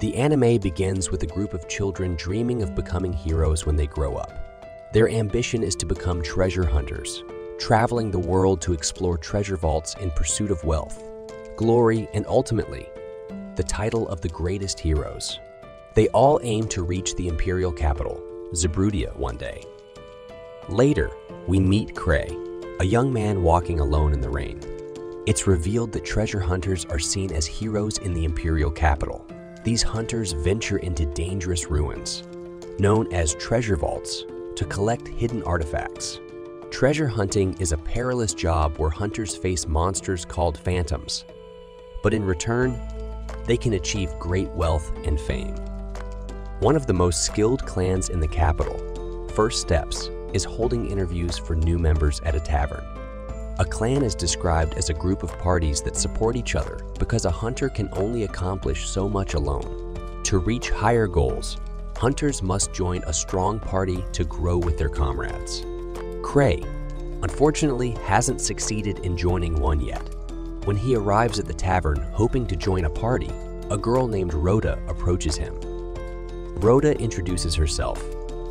The anime begins with a group of children dreaming of becoming heroes when they grow up. Their ambition is to become treasure hunters, traveling the world to explore treasure vaults in pursuit of wealth, glory, and ultimately, the title of the greatest heroes. They all aim to reach the imperial capital, Zabrudia, one day. Later, we meet Cray, a young man walking alone in the rain. It's revealed that treasure hunters are seen as heroes in the imperial capital. These hunters venture into dangerous ruins, known as treasure vaults, to collect hidden artifacts. Treasure hunting is a perilous job where hunters face monsters called phantoms, but in return, they can achieve great wealth and fame. One of the most skilled clans in the capital, First Steps, is holding interviews for new members at a tavern. A clan is described as a group of parties that support each other because a hunter can only accomplish so much alone. To reach higher goals, hunters must join a strong party to grow with their comrades. Cray, unfortunately, hasn't succeeded in joining one yet. When he arrives at the tavern hoping to join a party, a girl named Rhoda approaches him. Rhoda introduces herself,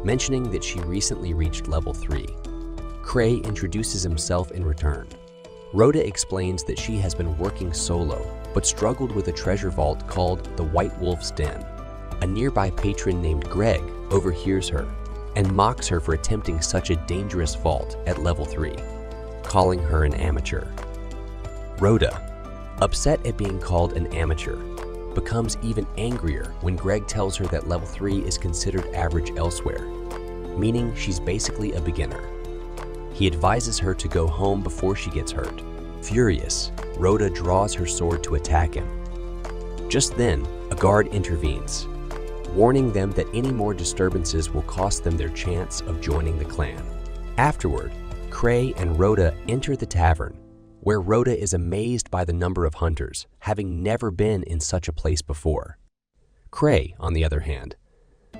mentioning that she recently reached level 3. Cray introduces himself in return. Rhoda explains that she has been working solo, but struggled with a treasure vault called the White Wolf's Den. A nearby patron named Greg overhears her and mocks her for attempting such a dangerous vault at level 3, calling her an amateur. Rhoda, upset at being called an amateur, becomes even angrier when Greg tells her that level 3 is considered average elsewhere, meaning she's basically a beginner. He advises her to go home before she gets hurt. Furious, Rhoda draws her sword to attack him. Just then, a guard intervenes, warning them that any more disturbances will cost them their chance of joining the clan. Afterward, Cray and Rhoda enter the tavern, where Rhoda is amazed by the number of hunters, having never been in such a place before. Cray, on the other hand,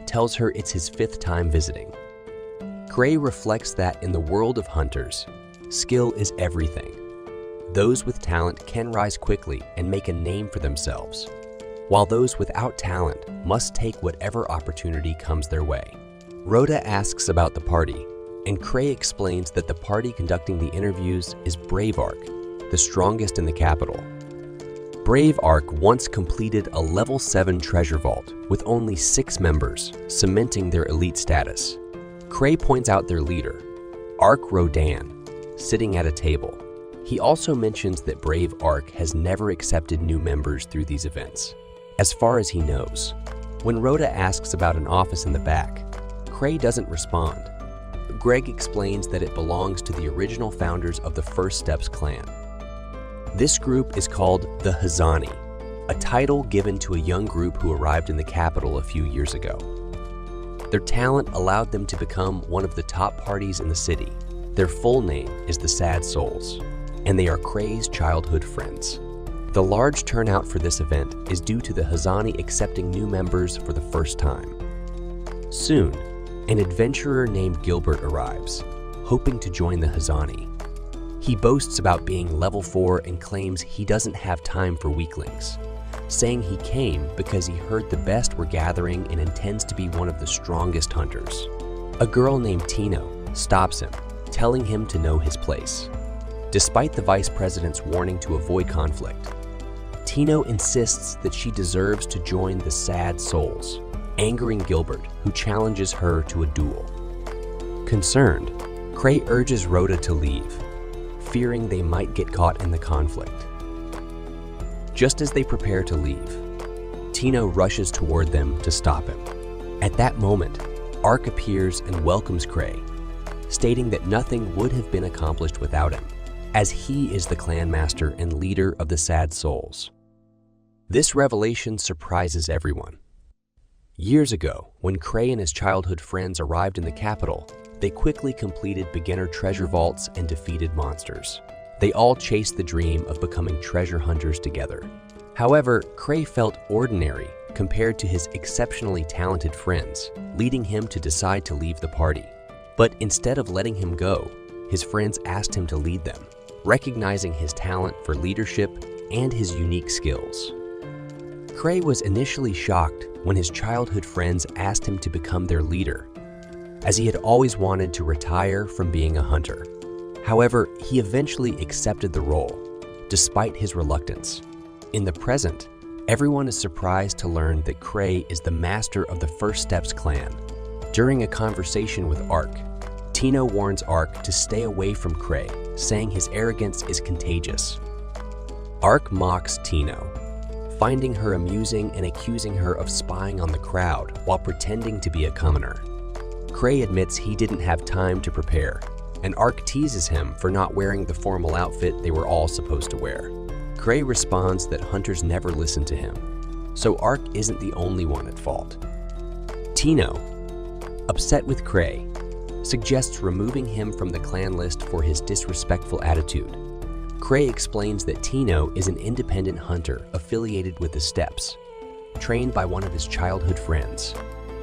tells her it's his 5th time visiting. Cray reflects that in the world of hunters, skill is everything. Those with talent can rise quickly and make a name for themselves, while those without talent must take whatever opportunity comes their way. Rhoda asks about the party, and Cray explains that the party conducting the interviews is Brave Arc, the strongest in the capital. Brave Arc once completed a level 7 treasure vault with only 6 members, cementing their elite status. Cray points out their leader, Arc Rodan, sitting at a table. He also mentions that Brave Arc has never accepted new members through these events, as far as he knows. When Rhoda asks about an office in the back, Cray doesn't respond. Greg explains that it belongs to the original founders of the First Steps clan. This group is called the Hazani, a title given to a young group who arrived in the capital a few years ago. Their talent allowed them to become one of the top parties in the city. Their full name is the Sad Souls, and they are Cray's childhood friends. The large turnout for this event is due to the Hazani accepting new members for the first time. Soon, an adventurer named Gilbert arrives, hoping to join the Hazani. He boasts about being level 4 and claims he doesn't have time for weaklings, saying he came because he heard the best were gathering and intends to be one of the strongest hunters. A girl named Tino stops him, telling him to know his place. Despite the vice president's warning to avoid conflict, Tino insists that she deserves to join the Sad Souls, angering Gilbert, who challenges her to a duel. Concerned, Cray urges Rhoda to leave, fearing they might get caught in the conflict. Just as they prepare to leave, Tino rushes toward them to stop him. At that moment, Arc appears and welcomes Cray, stating that nothing would have been accomplished without him, as he is the clan master and leader of the Sad Souls. This revelation surprises everyone. Years ago, when Cray and his childhood friends arrived in the capital, they quickly completed beginner treasure vaults and defeated monsters. They all chased the dream of becoming treasure hunters together. However, Cray felt ordinary compared to his exceptionally talented friends, leading him to decide to leave the party. But instead of letting him go, his friends asked him to lead them, recognizing his talent for leadership and his unique skills. Cray was initially shocked when his childhood friends asked him to become their leader, as he had always wanted to retire from being a hunter. However, he eventually accepted the role, despite his reluctance. In the present, everyone is surprised to learn that Cray is the master of the First Steps clan. During a conversation with Ark, Tino warns Ark to stay away from Cray, saying his arrogance is contagious. Ark mocks Tino, finding her amusing and accusing her of spying on the crowd while pretending to be a commoner. Cray admits he didn't have time to prepare, and Ark teases him for not wearing the formal outfit they were all supposed to wear. Cray responds that hunters never listen to him, so Ark isn't the only one at fault. Tino, upset with Cray, suggests removing him from the clan list for his disrespectful attitude. Cray explains that Tino is an independent hunter affiliated with the Steps, trained by one of his childhood friends.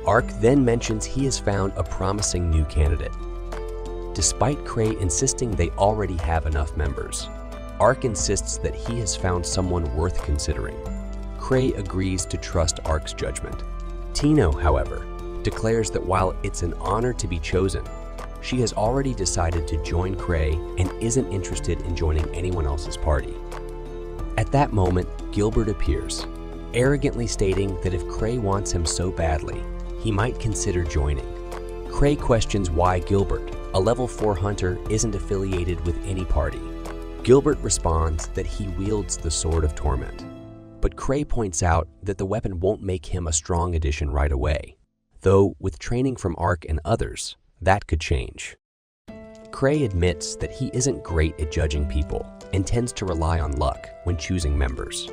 Ark then mentions he has found a promising new candidate. Despite Cray insisting they already have enough members, Ark insists that he has found someone worth considering. Cray agrees to trust Ark's judgment. Tino, however, declares that while it's an honor to be chosen, she has already decided to join Cray and isn't interested in joining anyone else's party. At that moment, Gilbert appears, arrogantly stating that if Cray wants him so badly, he might consider joining. Cray questions why Gilbert, a level 4 hunter, isn't affiliated with any party. Gilbert responds that he wields the Sword of Torment, but Cray points out that the weapon won't make him a strong addition right away, though with training from Ark and others, that could change. Cray admits that he isn't great at judging people and tends to rely on luck when choosing members.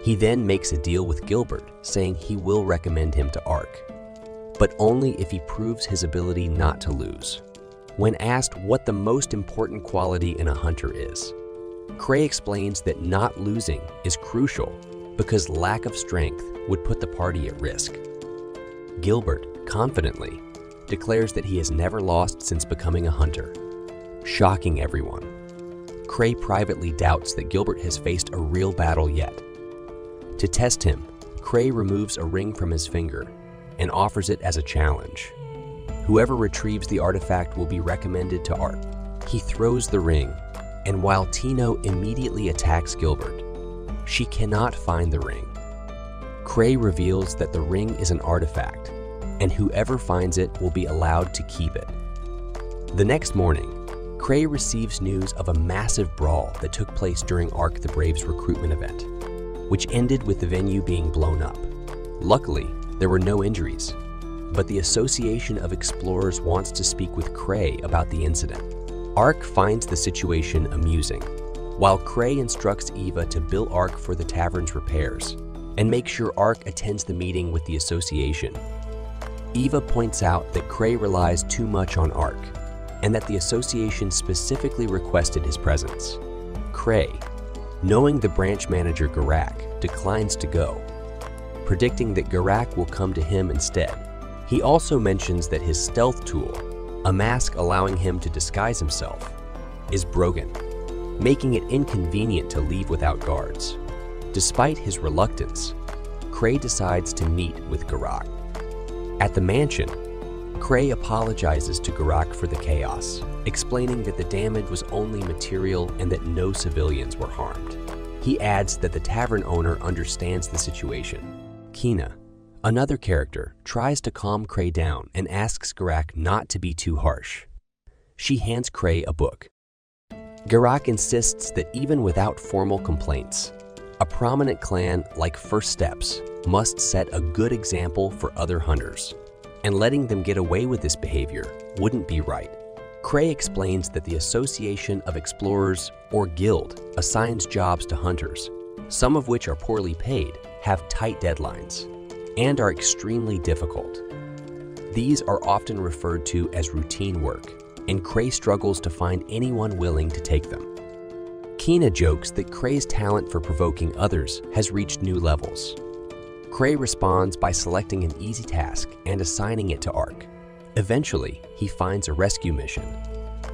He then makes a deal with Gilbert, saying he will recommend him to Ark, but only if he proves his ability not to lose. When asked what the most important quality in a hunter is, Cray explains that not losing is crucial because lack of strength would put the party at risk. Gilbert, confidently, declares that he has never lost since becoming a hunter, shocking everyone. Cray privately doubts that Gilbert has faced a real battle yet. To test him, Cray removes a ring from his finger and offers it as a challenge. Whoever retrieves the artifact will be recommended to Ark. He throws the ring, and while Tino immediately attacks Gilbert, she cannot find the ring. Cray reveals that the ring is an artifact, and whoever finds it will be allowed to keep it. The next morning, Cray receives news of a massive brawl that took place during Ark the Brave's recruitment event, which ended with the venue being blown up. Luckily, there were no injuries, but the Association of Explorers wants to speak with Cray about the incident. Ark finds the situation amusing, while Cray instructs Eva to bill Ark for the tavern's repairs and make sure Ark attends the meeting with the association. Eva points out that Cray relies too much on Ark and that the association specifically requested his presence. Cray, knowing the branch manager Garak, declines to go, predicting that Garak will come to him instead. He also mentions that his stealth tool, a mask allowing him to disguise himself, is broken, making it inconvenient to leave without guards. Despite his reluctance, Cray decides to meet with Garak. At the mansion, Cray apologizes to Garak for the chaos, explaining that the damage was only material and that no civilians were harmed. He adds that the tavern owner understands the situation. Kina, another character, tries to calm Cray down and asks Garak not to be too harsh. She hands Cray a book. Garak insists that even without formal complaints, a prominent clan like First Steps must set a good example for other hunters, and letting them get away with this behavior wouldn't be right. Cray explains that the Association of Explorers, or Guild, assigns jobs to hunters, some of which are poorly paid, have tight deadlines, and are extremely difficult. These are often referred to as routine work, and Cray struggles to find anyone willing to take them. Kina jokes that Cray's talent for provoking others has reached new levels. Cray responds by selecting an easy task and assigning it to Ark. Eventually, he finds a rescue mission,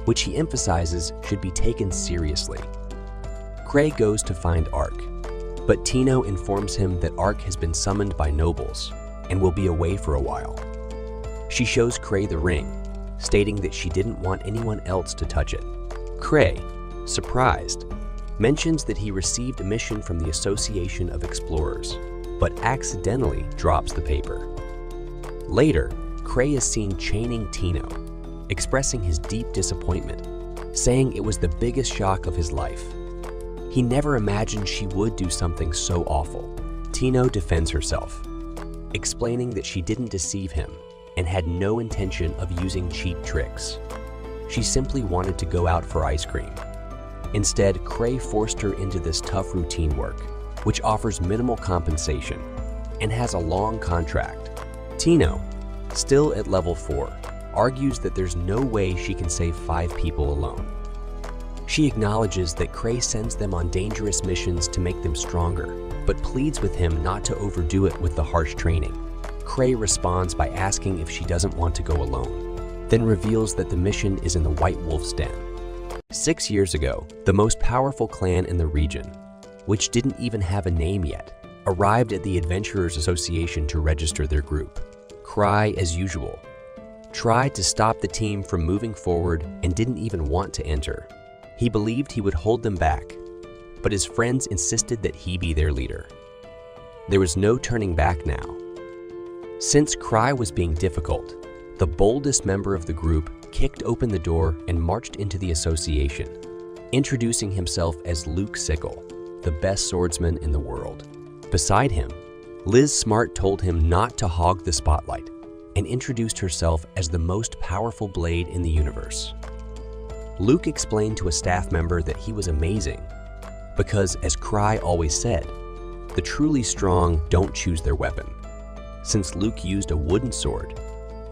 which he emphasizes should be taken seriously. Cray goes to find Ark, But Tino informs him that Ark has been summoned by nobles and will be away for a while. She shows Cray the ring, stating that she didn't want anyone else to touch it. Cray, surprised, mentions that he received a mission from the Association of Explorers, but accidentally drops the paper. Later, Cray is seen chaining Tino, expressing his deep disappointment, saying it was the biggest shock of his life. He never imagined she would do something so awful. Tino defends herself, explaining that she didn't deceive him and had no intention of using cheap tricks. She simply wanted to go out for ice cream. Instead, Cray forced her into this tough routine work, which offers minimal compensation and has a long contract. Tino, still at level 4, argues that there's no way she can save 5 people alone. She acknowledges that Cray sends them on dangerous missions to make them stronger, but pleads with him not to overdo it with the harsh training. Cray responds by asking if she doesn't want to go alone, then reveals that the mission is in the White Wolf's den. 6 years ago, the most powerful clan in the region, which didn't even have a name yet, arrived at the Adventurers Association to register their group. Cray, as usual, tried to stop the team from moving forward and didn't even want to enter. He believed he would hold them back, but his friends insisted that he be their leader. There was no turning back now. Since Cray was being difficult, the boldest member of the group kicked open the door and marched into the association, introducing himself as Luke Sickle, the best swordsman in the world. Beside him, Liz Smart told him not to hog the spotlight and introduced herself as the most powerful blade in the universe. Luke explained to a staff member that he was amazing because, as Cray always said, the truly strong don't choose their weapon. Since Luke used a wooden sword,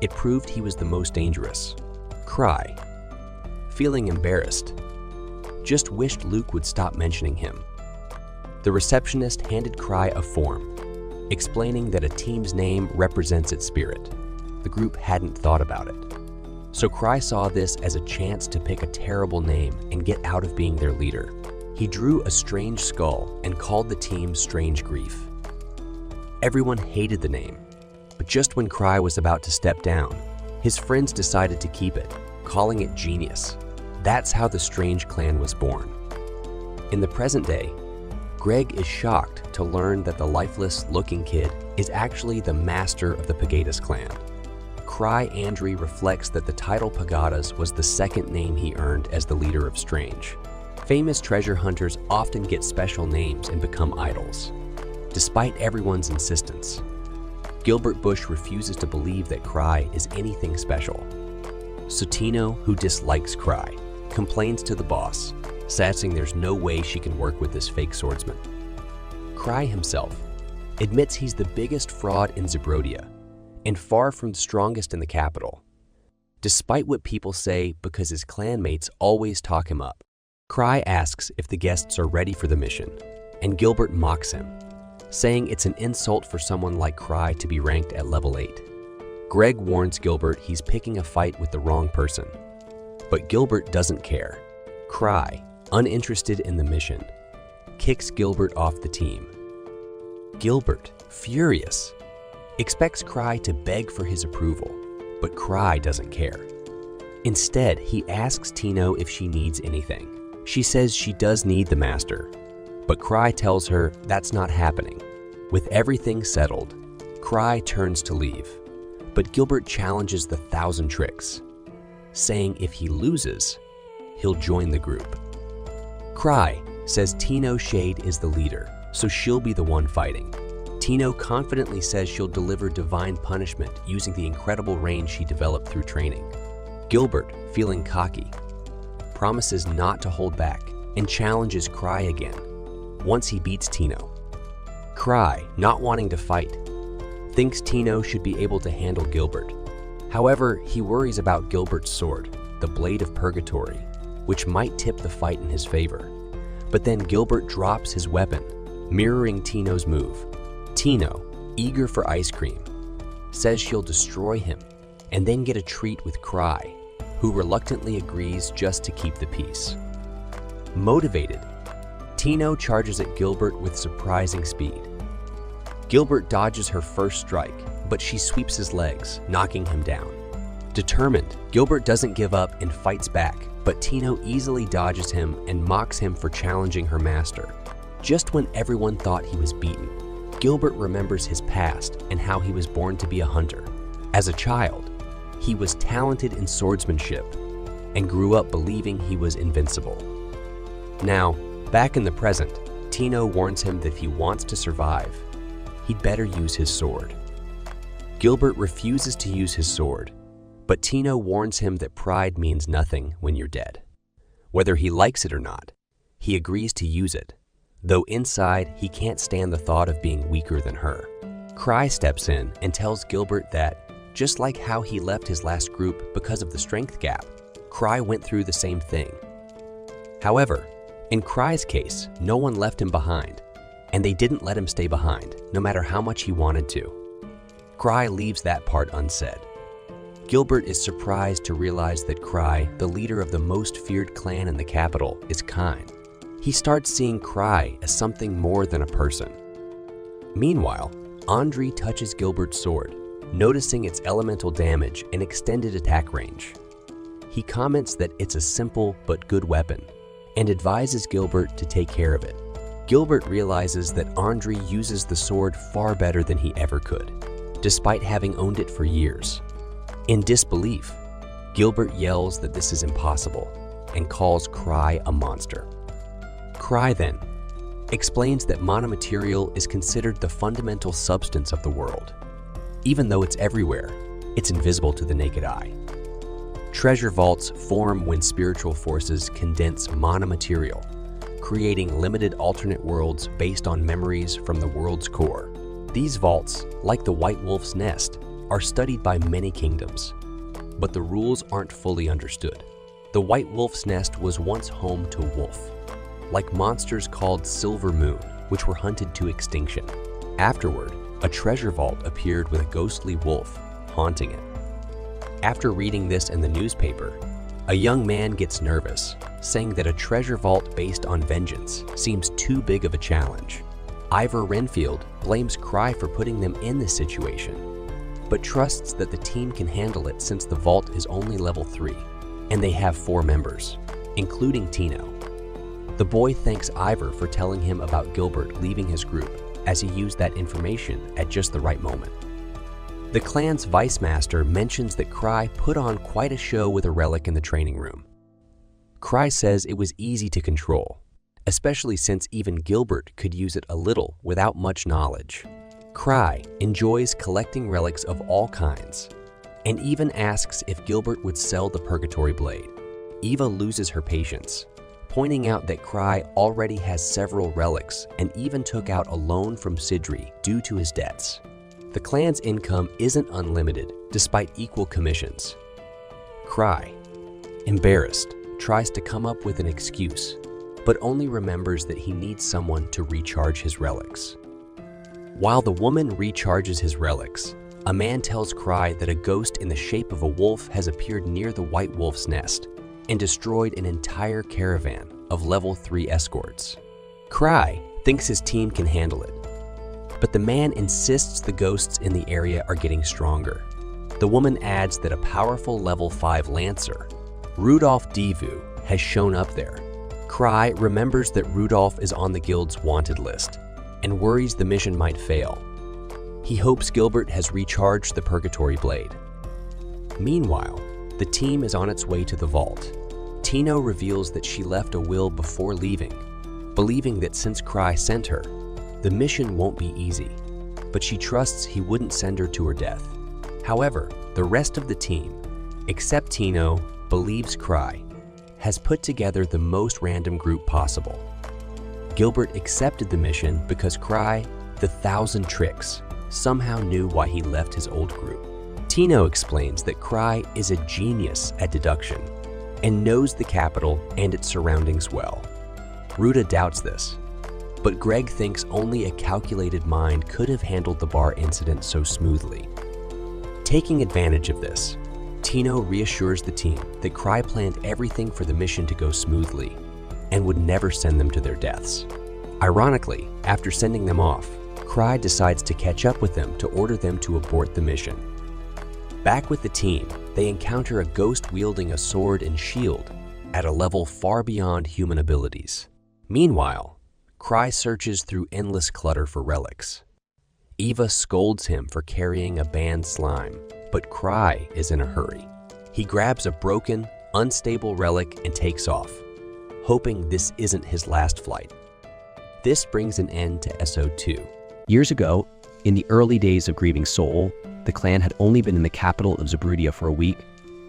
it proved he was the most dangerous. Cray, feeling embarrassed, just wished Luke would stop mentioning him. The receptionist handed Cray a form, explaining that a team's name represents its spirit. The group hadn't thought about it. So Cray saw this as a chance to pick a terrible name and get out of being their leader. He drew a strange skull and called the team Strange Grief. Everyone hated the name, but just when Cray was about to step down, his friends decided to keep it, calling it Genius. That's how the Strange Clan was born. In the present day, Greg is shocked to learn that the lifeless-looking kid is actually the master of the Pagadas clan. Cray Andry reflects that the title Pagadas was the second name he earned as the leader of Strange. Famous treasure hunters often get special names and become idols, despite everyone's insistence. Gilbert Bush refuses to believe that Cray is anything special. So Tino, who dislikes Cray, complains to the boss, saying there's no way she can work with this fake swordsman. Cray himself admits he's the biggest fraud in Zebrodia and far from the strongest in the capital, despite what people say because his clanmates always talk him up. Cray asks if the guests are ready for the mission, and Gilbert mocks him, saying it's an insult for someone like Cray to be ranked at level 8. Greg warns Gilbert he's picking a fight with the wrong person, but Gilbert doesn't care. Cray, uninterested in the mission, kicks Gilbert off the team. Gilbert, furious, expects Cray to beg for his approval, but Cray doesn't care. Instead, he asks Tino if she needs anything. She says she does need the master, but Cray tells her that's not happening. With everything settled, Cray turns to leave, but Gilbert challenges the 1,000 tricks, saying if he loses, he'll join the group. Cray says Tino Shade is the leader, so she'll be the one fighting. Tino confidently says she'll deliver divine punishment using the incredible range she developed through training. Gilbert, feeling cocky, promises not to hold back and challenges Cray again once he beats Tino. Cray, not wanting to fight, thinks Tino should be able to handle Gilbert. However, he worries about Gilbert's sword, the Blade of Purgatory, which might tip the fight in his favor. But then Gilbert drops his weapon, mirroring Tino's move. Tino, eager for ice cream, says she'll destroy him and then get a treat with Cray, who reluctantly agrees just to keep the peace. Motivated, Tino charges at Gilbert with surprising speed. Gilbert dodges her first strike, but she sweeps his legs, knocking him down. Determined, Gilbert doesn't give up and fights back, but Tino easily dodges him and mocks him for challenging her master. Just when everyone thought he was beaten, Gilbert remembers his past and how he was born to be a hunter. As a child, he was talented in swordsmanship and grew up believing he was invincible. Now, back in the present, Tino warns him that if he wants to survive, he'd better use his sword. Gilbert refuses to use his sword, but Tino warns him that pride means nothing when you're dead. Whether he likes it or not, he agrees to use it, though inside he can't stand the thought of being weaker than her. Cry steps in and tells Gilbert that, just like how he left his last group because of the strength gap, Cry went through the same thing. However, in Cry's case, no one left him behind, and they didn't let him stay behind, no matter how much he wanted to. Cry leaves that part unsaid. Gilbert is surprised to realize that Cry, the leader of the most feared clan in the capital, is kind. He starts seeing Cry as something more than a person. Meanwhile, Andre touches Gilbert's sword, noticing its elemental damage and extended attack range. He comments that it's a simple but good weapon and advises Gilbert to take care of it. Gilbert realizes that Andre uses the sword far better than he ever could, despite having owned it for years. In disbelief, Gilbert yells that this is impossible and calls Cry a monster. Cry then explains that monomaterial is considered the fundamental substance of the world. Even though it's everywhere, it's invisible to the naked eye. Treasure vaults form when spiritual forces condense monomaterial, creating limited alternate worlds based on memories from the world's core. These vaults, like the White Wolf's Nest, are studied by many kingdoms, but the rules aren't fully understood. The White Wolf's Nest was once home to wolf, like monsters called Silver Moon, which were hunted to extinction. Afterward, a treasure vault appeared with a ghostly wolf haunting it. After reading this in the newspaper, a young man gets nervous, saying that a treasure vault based on vengeance seems too big of a challenge. Ivor Renfield blames Cry for putting them in this situation, but trusts that the team can handle it since the vault is only level 3, and they have 4 members, including Tino. The boy thanks Ivor for telling him about Gilbert leaving his group, as he used that information at just the right moment. The clan's vice master mentions that Cry put on quite a show with a relic in the training room. Cry says it was easy to control, especially since even Gilbert could use it a little without much knowledge. Cry enjoys collecting relics of all kinds, and even asks if Gilbert would sell the Purgatory Blade. Eva loses her patience, pointing out that Cry already has several relics and even took out a loan from Sidri due to his debts. The clan's income isn't unlimited, despite equal commissions. Cry, embarrassed, tries to come up with an excuse, but only remembers that he needs someone to recharge his relics. While the woman recharges his relics, a man tells Cry that a ghost in the shape of a wolf has appeared near the White Wolf's Nest and destroyed an entire caravan of level 3 escorts. Cry thinks his team can handle it, but the man insists the ghosts in the area are getting stronger. The woman adds that a powerful level 5 lancer, Rudolph Divu, has shown up there. Cry remembers that Rudolph is on the guild's wanted list and worries the mission might fail. He hopes Gilbert has recharged the Purgatory Blade. Meanwhile, the team is on its way to the vault. Tino reveals that she left a will before leaving, believing that since Cry sent her, the mission won't be easy, but she trusts he wouldn't send her to her death. However, the rest of the team, except Tino, believes Cry, has put together the most random group possible. Gilbert accepted the mission because Cry, the 1,000 tricks, somehow knew why he left his old group. Tino explains that Cry is a genius at deduction and knows the capital and its surroundings well. Ruta doubts this, but Greg thinks only a calculated mind could have handled the bar incident so smoothly. Taking advantage of this, Tino reassures the team that Cry planned everything for the mission to go smoothly, and would never send them to their deaths. Ironically, after sending them off, Cry decides to catch up with them to order them to abort the mission. Back with the team, they encounter a ghost wielding a sword and shield at a level far beyond human abilities. Meanwhile, Cry searches through endless clutter for relics. Eva scolds him for carrying a banned slime, but Cry is in a hurry. He grabs a broken, unstable relic and takes off, hoping this isn't his last flight. This brings an end to SO2. Years ago, in the early days of Grieving Soul, the clan had only been in the capital of Zabrudia for a week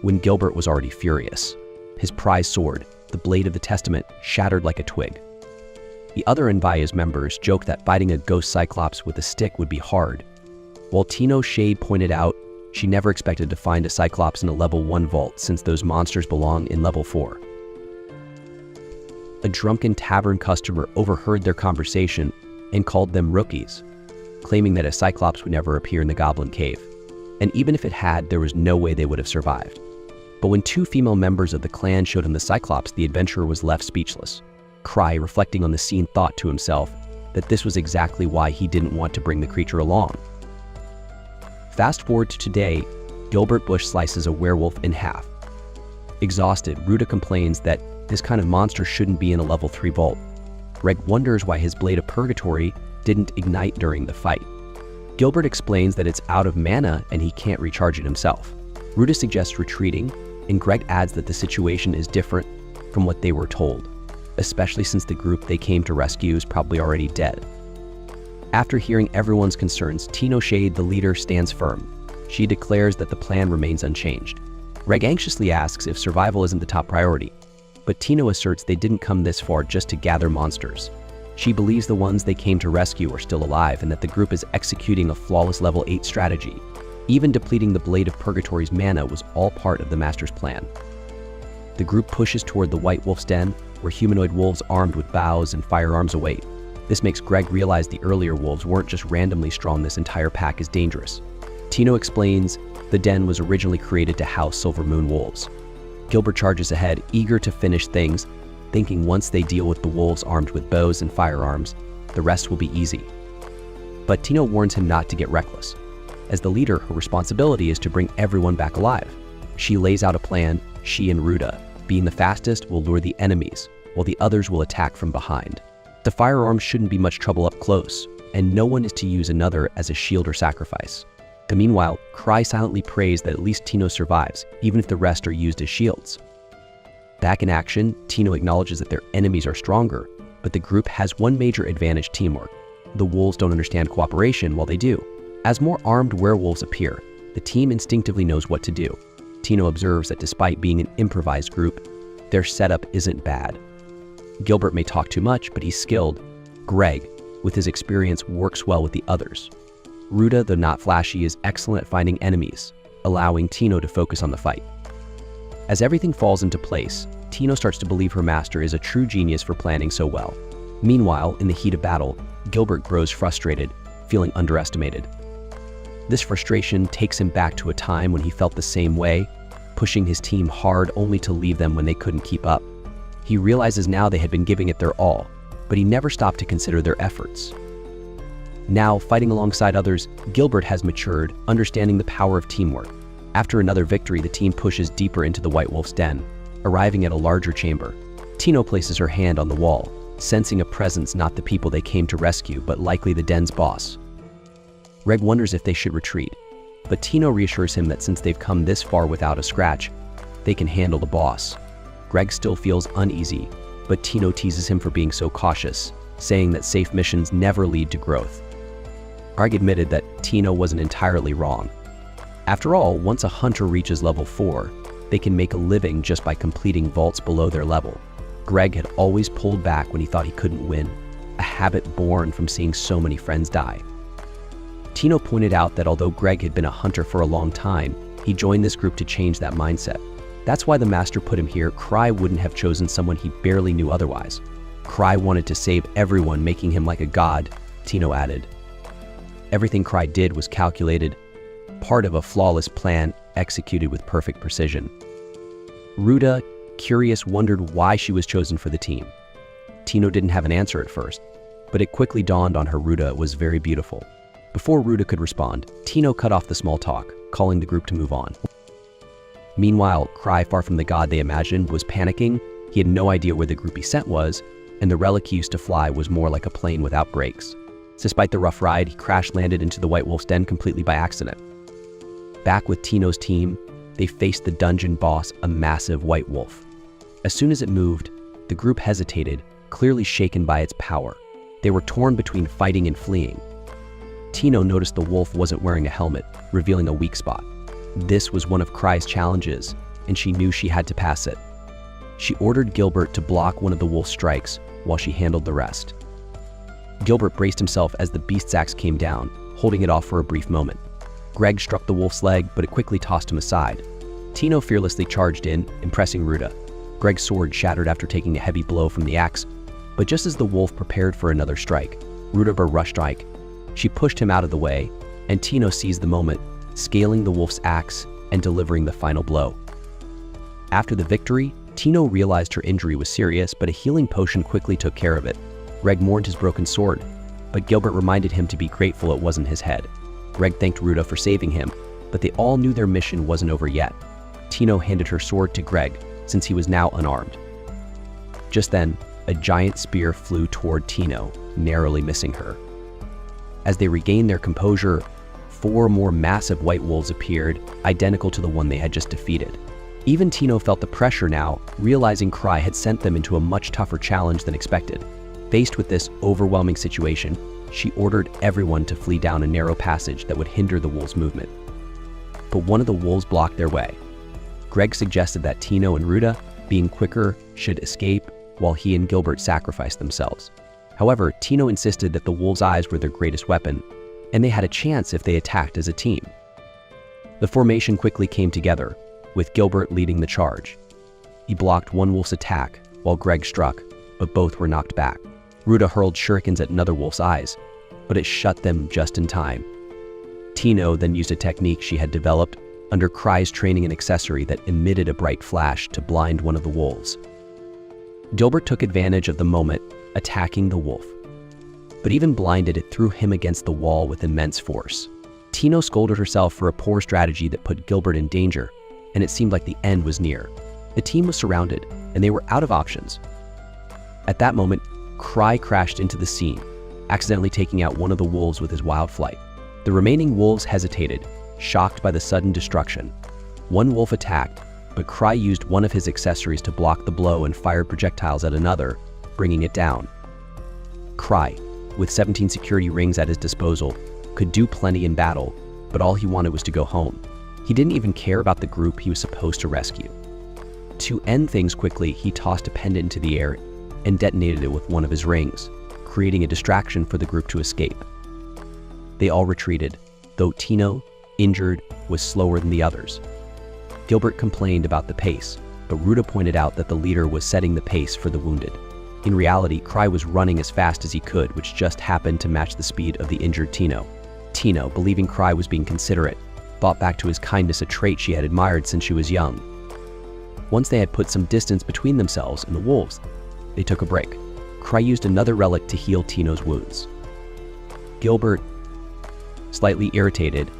when Gilbert was already furious. His prized sword, the Blade of the Testament, shattered like a twig. The other Envia's members joked that fighting a ghost cyclops with a stick would be hard, while Tino Shade pointed out she never expected to find a cyclops in a level 1 vault since those monsters belong in level 4. A drunken tavern customer overheard their conversation and called them rookies, claiming that a cyclops would never appear in the Goblin Cave, and even if it had, there was no way they would have survived. But when 2 female members of the clan showed him the cyclops, the adventurer was left speechless. Cry, reflecting on the scene, thought to himself that this was exactly why he didn't want to bring the creature along. Fast forward to today, Gilbert Bush slices a werewolf in half. Exhausted, Ruta complains that this kind of monster shouldn't be in a level 3 vault. Greg wonders why his Blade of Purgatory didn't ignite during the fight. Gilbert explains that it's out of mana and he can't recharge it himself. Ruta suggests retreating, and Greg adds that the situation is different from what they were told, especially since the group they came to rescue is probably already dead. After hearing everyone's concerns, Tino Shade, the leader, stands firm. She declares that the plan remains unchanged. Greg anxiously asks if survival isn't the top priority, but Tino asserts they didn't come this far just to gather monsters. She believes the ones they came to rescue are still alive and that the group is executing a flawless level 8 strategy. Even depleting the Blade of Purgatory's mana was all part of the Master's plan. The group pushes toward the White Wolf's Den, where humanoid wolves armed with bows and firearms await. This makes Greg realize the earlier wolves weren't just randomly strong, this entire pack is dangerous. Tino explains the den was originally created to house Silver Moon wolves. Gilbert charges ahead, eager to finish things, thinking once they deal with the wolves armed with bows and firearms, the rest will be easy. But Tino warns him not to get reckless. As the leader, her responsibility is to bring everyone back alive. She lays out a plan. She and Ruta, being the fastest, will lure the enemies, while the others will attack from behind. The firearms shouldn't be much trouble up close, and no one is to use another as a shield or sacrifice. And meanwhile, Cry silently prays that at least Tino survives, even if the rest are used as shields. Back in action, Tino acknowledges that their enemies are stronger, but the group has one major advantage: teamwork. The wolves don't understand cooperation, while they do. As more armed werewolves appear, the team instinctively knows what to do. Tino observes that despite being an improvised group, their setup isn't bad. Gilbert may talk too much, but he's skilled. Greg, with his experience, works well with the others. Ruta, though not flashy, is excellent at finding enemies, allowing Tino to focus on the fight. As everything falls into place, Tino starts to believe her master is a true genius for planning so well. Meanwhile, in the heat of battle, Gilbert grows frustrated, feeling underestimated. This frustration takes him back to a time when he felt the same way, pushing his team hard only to leave them when they couldn't keep up. He realizes now they had been giving it their all, but he never stopped to consider their efforts. Now, fighting alongside others, Gilbert has matured, understanding the power of teamwork. After another victory, the team pushes deeper into the White Wolf's den, arriving at a larger chamber. Tino places her hand on the wall, sensing a presence not the people they came to rescue, but likely the den's boss. Greg wonders if they should retreat, but Tino reassures him that since they've come this far without a scratch, they can handle the boss. Greg still feels uneasy, but Tino teases him for being so cautious, saying that safe missions never lead to growth. Greg admitted that Tino wasn't entirely wrong. After all, once a hunter reaches level 4, they can make a living just by completing vaults below their level. Greg had always pulled back when he thought he couldn't win, a habit born from seeing so many friends die. Tino pointed out that although Greg had been a hunter for a long time, he joined this group to change that mindset. That's why the master put him here. Cry wouldn't have chosen someone he barely knew otherwise. Cry wanted to save everyone, making him like a god, Tino added. Everything Cry did was calculated, part of a flawless plan executed with perfect precision. Ruta, curious, wondered why she was chosen for the team. Tino didn't have an answer at first, but it quickly dawned on her Ruta was very beautiful. Before Ruta could respond, Tino cut off the small talk, calling the group to move on. Meanwhile, Cry, far from the god they imagined, was panicking. He had no idea where the group he sent was, and the relic he used to fly was more like a plane without brakes. Despite the rough ride, he crash-landed into the White Wolf's den completely by accident. Back with Tino's team, they faced the dungeon boss, a massive white wolf. As soon as it moved, the group hesitated, clearly shaken by its power. They were torn between fighting and fleeing. Tino noticed the wolf wasn't wearing a helmet, revealing a weak spot. This was one of Cry's challenges, and she knew she had to pass it. She ordered Gilbert to block one of the wolf's strikes while she handled the rest. Gilbert braced himself as the beast's axe came down, holding it off for a brief moment. Greg struck the wolf's leg, but it quickly tossed him aside. Tino fearlessly charged in, impressing Ruta. Greg's sword shattered after taking a heavy blow from the axe, but just as the wolf prepared for another strike, Ruta rushed strike. She pushed him out of the way, and Tino seized the moment, scaling the wolf's axe and delivering the final blow. After the victory, Tino realized her injury was serious, but a healing potion quickly took care of it. Greg mourned his broken sword, but Gilbert reminded him to be grateful it wasn't his head. Greg thanked Ruta for saving him, but they all knew their mission wasn't over yet. Tino handed her sword to Greg, since he was now unarmed. Just then, a giant spear flew toward Tino, narrowly missing her. As they regained their composure, 4 more massive white wolves appeared, identical to the one they had just defeated. Even Tino felt the pressure now, realizing Cry had sent them into a much tougher challenge than expected. Faced with this overwhelming situation, she ordered everyone to flee down a narrow passage that would hinder the wolves' movement. But one of the wolves blocked their way. Greg suggested that Tino and Ruta, being quicker, should escape, while he and Gilbert sacrificed themselves. However, Tino insisted that the wolves' eyes were their greatest weapon, and they had a chance if they attacked as a team. The formation quickly came together, with Gilbert leading the charge. He blocked one wolf's attack, while Greg struck, but both were knocked back. Ruta hurled shurikens at another wolf's eyes, but it shut them just in time. Tino then used a technique she had developed under Cry's training and accessory that emitted a bright flash to blind one of the wolves. Gilbert took advantage of the moment, attacking the wolf. But even blinded, it threw him against the wall with immense force. Tino scolded herself for a poor strategy that put Gilbert in danger, and it seemed like the end was near. The team was surrounded, and they were out of options. At that moment, Cry crashed into the scene, accidentally taking out one of the wolves with his wild flight. The remaining wolves hesitated, shocked by the sudden destruction. One wolf attacked, but Cry used one of his accessories to block the blow and fired projectiles at another, bringing it down. Cry, with 17 security rings at his disposal, could do plenty in battle, but all he wanted was to go home. He didn't even care about the group he was supposed to rescue. To end things quickly, he tossed a pendant into the air and detonated it with one of his rings, creating a distraction for the group to escape. They all retreated, though Tino, injured, was slower than the others. Gilbert complained about the pace, but Ruta pointed out that the leader was setting the pace for the wounded. In reality, Cry was running as fast as he could, which just happened to match the speed of the injured Tino. Tino, believing Cry was being considerate, thought back to his kindness, a trait she had admired since she was young. Once they had put some distance between themselves and the wolves, they took a break. Cry used another relic to heal Tino's wounds. Gilbert, slightly irritated,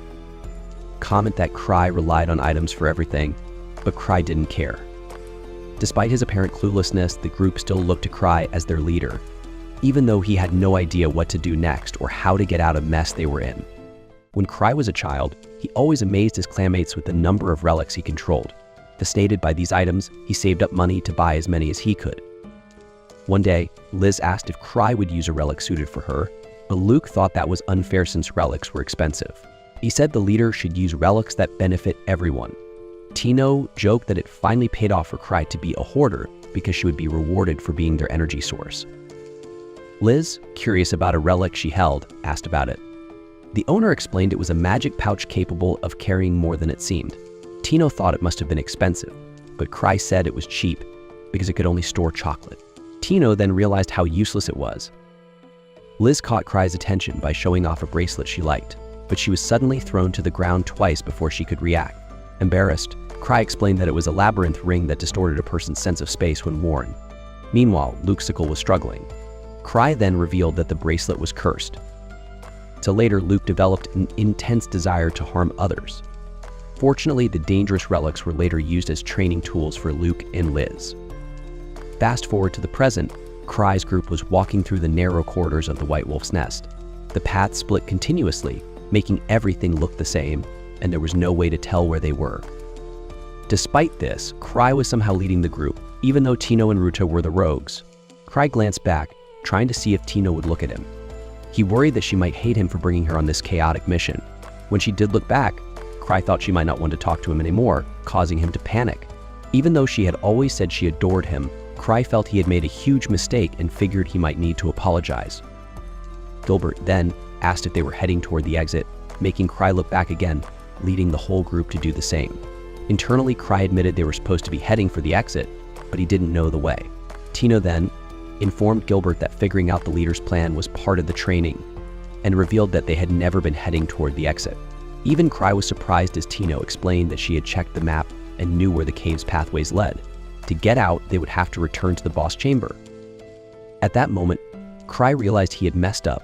commented that Cry relied on items for everything, but Cry didn't care. Despite his apparent cluelessness, the group still looked to Cry as their leader, even though he had no idea what to do next or how to get out of the mess they were in. When Cry was a child, he always amazed his clanmates with the number of relics he controlled. Fascinated by these items, he saved up money to buy as many as he could. One day, Liz asked if Cry would use a relic suited for her, but Luke thought that was unfair since relics were expensive. He said the leader should use relics that benefit everyone. Tino joked that it finally paid off for Cry to be a hoarder because she would be rewarded for being their energy source. Liz, curious about a relic she held, asked about it. The owner explained it was a magic pouch capable of carrying more than it seemed. Tino thought it must have been expensive, but Cry said it was cheap because it could only store chocolate. Tino then realized how useless it was. Liz caught Cry's attention by showing off a bracelet she liked, but she was suddenly thrown to the ground twice before she could react. Embarrassed, Cry explained that it was a labyrinth ring that distorted a person's sense of space when worn. Meanwhile, Luxical was struggling. Cry then revealed that the bracelet was cursed. So later, Luke developed an intense desire to harm others. Fortunately, the dangerous relics were later used as training tools for Luke and Liz. Fast forward to the present, Cry's group was walking through the narrow corridors of the White Wolf's nest. The paths split continuously, making everything look the same, and there was no way to tell where they were. Despite this, Cry was somehow leading the group, even though Tino and Ruta were the rogues. Cry glanced back, trying to see if Tino would look at him. He worried that she might hate him for bringing her on this chaotic mission. When she did look back, Cry thought she might not want to talk to him anymore, causing him to panic. Even though she had always said she adored him, Cry felt he had made a huge mistake and figured he might need to apologize. Gilbert then asked if they were heading toward the exit, making Cry look back again, leading the whole group to do the same. Internally, Cry admitted they were supposed to be heading for the exit, but he didn't know the way. Tino then informed Gilbert that figuring out the leader's plan was part of the training, and revealed that they had never been heading toward the exit. Even Cry was surprised as Tino explained that she had checked the map and knew where the cave's pathways led. To get out, they would have to return to the boss chamber. At that moment, Cry realized he had messed up,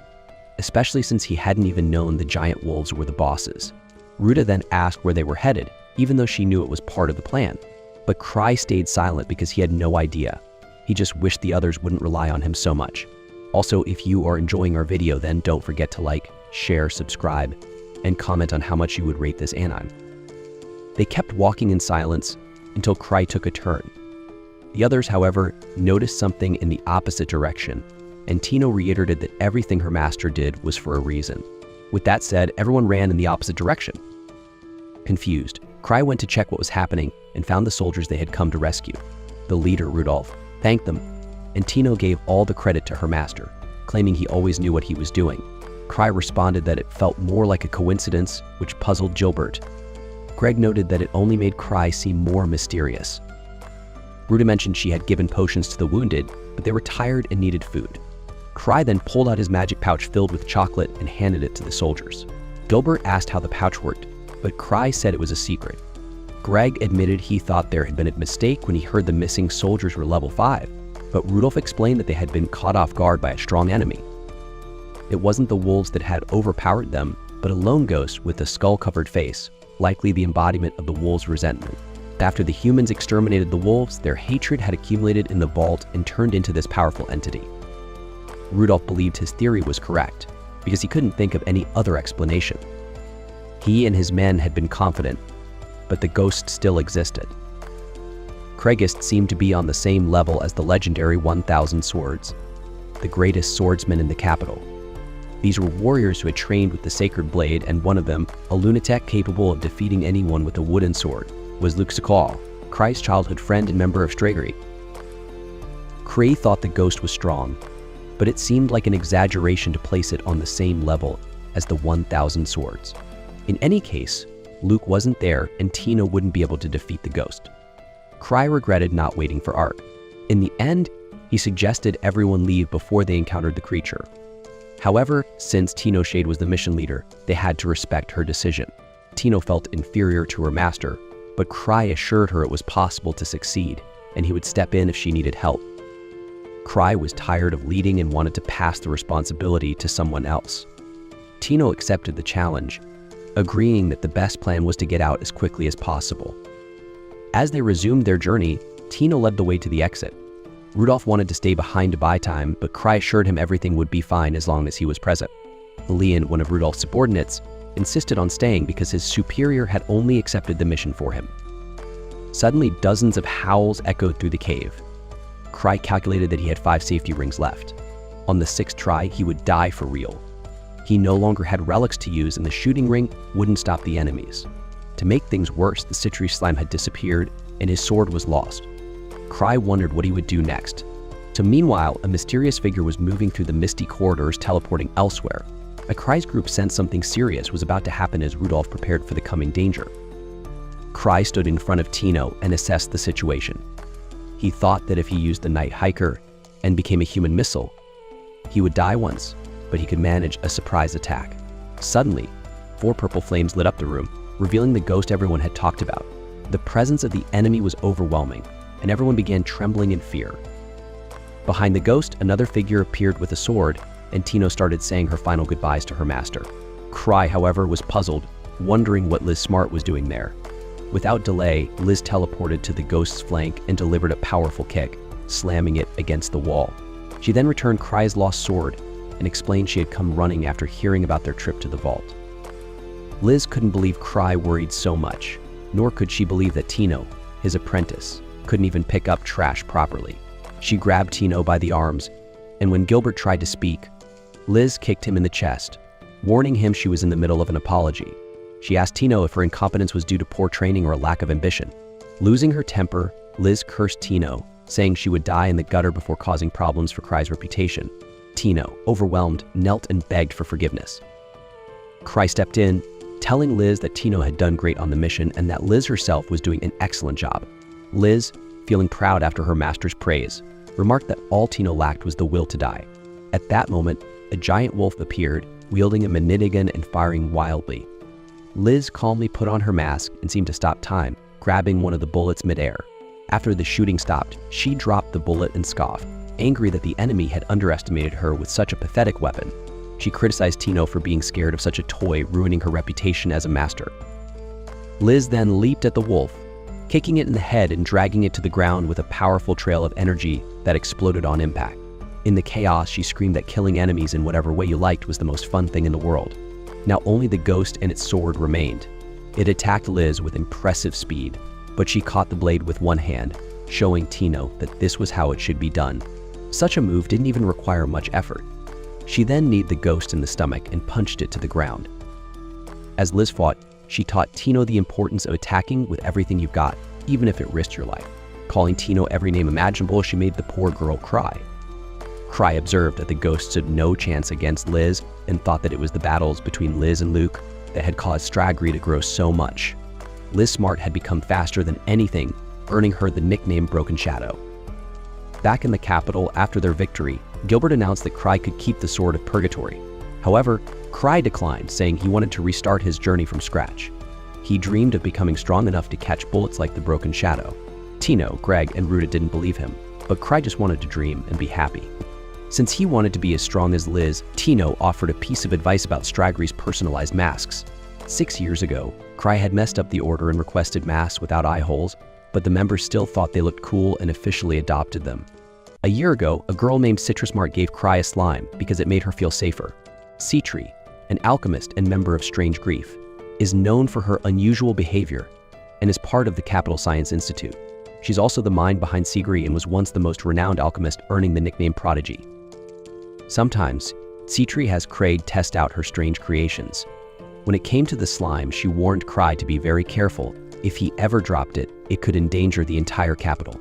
especially since he hadn't even known the giant wolves were the bosses. Ruta then asked where they were headed, even though she knew it was part of the plan. But Cry stayed silent because he had no idea. He just wished the others wouldn't rely on him so much. Also, if you are enjoying our video, then don't forget to like, share, subscribe, and comment on how much you would rate this anime. They kept walking in silence until Cry took a turn. The others, however, noticed something in the opposite direction, and Tino reiterated that everything her master did was for a reason. With that said, everyone ran in the opposite direction. Confused, Cry went to check what was happening and found the soldiers they had come to rescue. The leader, Rudolph, thanked them, and Tino gave all the credit to her master, claiming he always knew what he was doing. Cry responded that it felt more like a coincidence, which puzzled Gilbert. Greg noted that it only made Cry seem more mysterious. Ruta mentioned she had given potions to the wounded, but they were tired and needed food. Cry then pulled out his magic pouch filled with chocolate and handed it to the soldiers. Gilbert asked how the pouch worked, but Cry said it was a secret. Greg admitted he thought there had been a mistake when he heard the missing soldiers were level 5, but Rudolph explained that they had been caught off guard by a strong enemy. It wasn't the wolves that had overpowered them, but a lone ghost with a skull-covered face, likely the embodiment of the wolves' resentment. After the humans exterminated the wolves, their hatred had accumulated in the vault and turned into this powerful entity. Rudolph believed his theory was correct, because he couldn't think of any other explanation. He and his men had been confident, but the ghost still existed. Craigist seemed to be on the same level as the legendary 1,000 Swords, the greatest swordsmen in the capital. These were warriors who had trained with the sacred blade, and one of them, a lunatic capable of defeating anyone with a wooden sword, was Luxical, Cry's childhood friend and member of Straggery. Cray thought the ghost was strong, but it seemed like an exaggeration to place it on the same level as the 1,000 Swords. In any case, Luke wasn't there and Tino wouldn't be able to defeat the ghost. Cry regretted not waiting for Ark. In the end, he suggested everyone leave before they encountered the creature. However, since Tino Shade was the mission leader, they had to respect her decision. Tino felt inferior to her master, but Cry assured her it was possible to succeed, and he would step in if she needed help. Cry was tired of leading and wanted to pass the responsibility to someone else. Tino accepted the challenge, agreeing that the best plan was to get out as quickly as possible. As they resumed their journey, Tino led the way to the exit. Rudolph wanted to stay behind to buy time, but Cry assured him everything would be fine as long as he was present. Leon, one of Rudolph's subordinates, insisted on staying because his superior had only accepted the mission for him. Suddenly, dozens of howls echoed through the cave. Cry calculated that he had 5 safety rings left. On the 6th try, he would die for real. He no longer had relics to use, and the shooting ring wouldn't stop the enemies. To make things worse, the citrus slime had disappeared, and his sword was lost. Cry wondered what he would do next. So meanwhile, a mysterious figure was moving through the misty corridors, teleporting elsewhere. Cry's group sensed something serious was about to happen as Rudolph prepared for the coming danger. Cry stood in front of Tino and assessed the situation. He thought that if he used the Night Hiker and became a human missile, he would die once, but he could manage a surprise attack. Suddenly, 4 purple flames lit up the room, revealing the ghost everyone had talked about. The presence of the enemy was overwhelming, and everyone began trembling in fear. Behind the ghost, another figure appeared with a sword, and Tino started saying her final goodbyes to her master. Cry, however, was puzzled, wondering what Liz Smart was doing there. Without delay, Liz teleported to the ghost's flank and delivered a powerful kick, slamming it against the wall. She then returned Cry's lost sword and explained she had come running after hearing about their trip to the vault. Liz couldn't believe Cry worried so much, nor could she believe that Tino, his apprentice, couldn't even pick up trash properly. She grabbed Tino by the arms, and when Gilbert tried to speak, Liz kicked him in the chest, warning him she was in the middle of an apology. She asked Tino if her incompetence was due to poor training or a lack of ambition. Losing her temper, Liz cursed Tino, saying she would die in the gutter before causing problems for Cry's reputation. Tino, overwhelmed, knelt and begged for forgiveness. Cry stepped in, telling Liz that Tino had done great on the mission and that Liz herself was doing an excellent job. Liz, feeling proud after her master's praise, remarked that all Tino lacked was the will to die. At that moment, a giant wolf appeared, wielding a minigun and firing wildly. Liz calmly put on her mask and seemed to stop time, grabbing one of the bullets midair. After the shooting stopped, she dropped the bullet and scoffed, angry that the enemy had underestimated her with such a pathetic weapon. She criticized Tino for being scared of such a toy, ruining her reputation as a master. Liz then leaped at the wolf, kicking it in the head and dragging it to the ground with a powerful trail of energy that exploded on impact. In the chaos, she screamed that killing enemies in whatever way you liked was the most fun thing in the world. Now only the ghost and its sword remained. It attacked Liz with impressive speed, but she caught the blade with one hand, showing Tino that this was how it should be done. Such a move didn't even require much effort. She then kneed the ghost in the stomach and punched it to the ground. As Liz fought, she taught Tino the importance of attacking with everything you've got, even if it risked your life. Calling Tino every name imaginable, she made the poor girl cry. Cry observed that the ghost stood no chance against Liz and thought that it was the battles between Liz and Luke that had caused Stragri to grow so much. Liz Smart had become faster than anything, earning her the nickname Broken Shadow. Back in the capital after their victory, Gilbert announced that Cry could keep the Sword of Purgatory. However, Cry declined, saying he wanted to restart his journey from scratch. He dreamed of becoming strong enough to catch bullets like the Broken Shadow. Tino, Greg, and Ruta didn't believe him, but Cry just wanted to dream and be happy. Since he wanted to be as strong as Liz, Tino offered a piece of advice about Stragri's personalized masks. 6 years ago, Cry had messed up the order and requested masks without eye holes, but the members still thought they looked cool and officially adopted them. A year ago, a girl named Citrusmart gave Cry a slime because it made her feel safer. Citri, an alchemist and member of Strange Grief, is known for her unusual behavior and is part of the Capital Science Institute. She's also the mind behind Sigri and was once the most renowned alchemist, earning the nickname Prodigy. Sometimes, Citri has Craig test out her strange creations. When it came to the slime, she warned Cry to be very careful. If he ever dropped it, it could endanger the entire capital.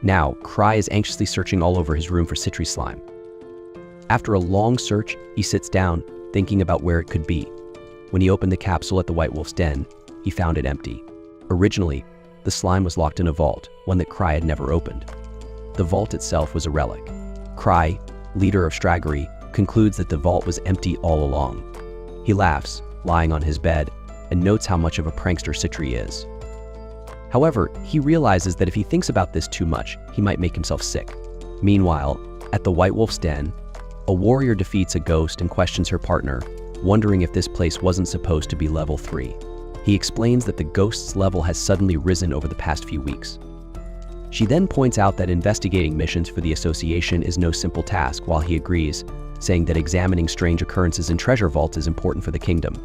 Now, Cry is anxiously searching all over his room for Citri's slime. After a long search, he sits down, thinking about where it could be. When he opened the capsule at the White Wolf's den, he found it empty. Originally, the slime was locked in a vault, one that Cry had never opened. The vault itself was a relic. Cry, leader of Stragri, concludes that the vault was empty all along. He laughs, lying on his bed, and notes how much of a prankster Citri is. However, he realizes that if he thinks about this too much, he might make himself sick. Meanwhile, at the White Wolf's den, a warrior defeats a ghost and questions her partner, wondering if this place wasn't supposed to be level 3. He explains that the ghost's level has suddenly risen over the past few weeks. She then points out that investigating missions for the association is no simple task, while he agrees, saying that examining strange occurrences in treasure vaults is important for the kingdom.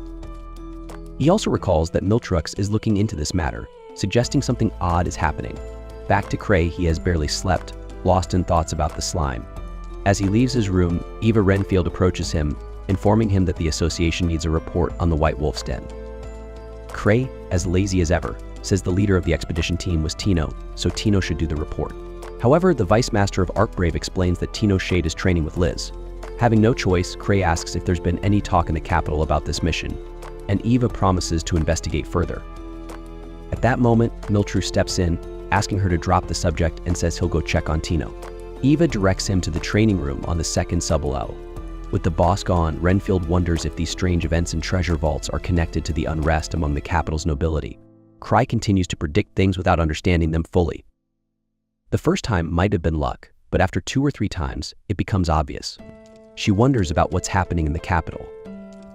He also recalls that Miltrux is looking into this matter, suggesting something odd is happening. Back to Cray, he has barely slept, lost in thoughts about the slime. As he leaves his room, Eva Renfield approaches him, informing him that the association needs a report on the White Wolf's den. Cray, as lazy as ever, says the leader of the expedition team was Tino, so Tino should do the report. However, the Vice Master of Arkbrave explains that Tino Shade is training with Liz. Having no choice, Cray asks if there's been any talk in the capital about this mission, and Eva promises to investigate further. At that moment, Miltru steps in, asking her to drop the subject and says he'll go check on Tino. Eva directs him to the training room on the second sub-level. With the boss gone, Renfield wonders if these strange events in treasure vaults are connected to the unrest among the capital's nobility. Cry continues to predict things without understanding them fully. The first time might have been luck, but after 2 or 3 times, it becomes obvious. She wonders about what's happening in the capital.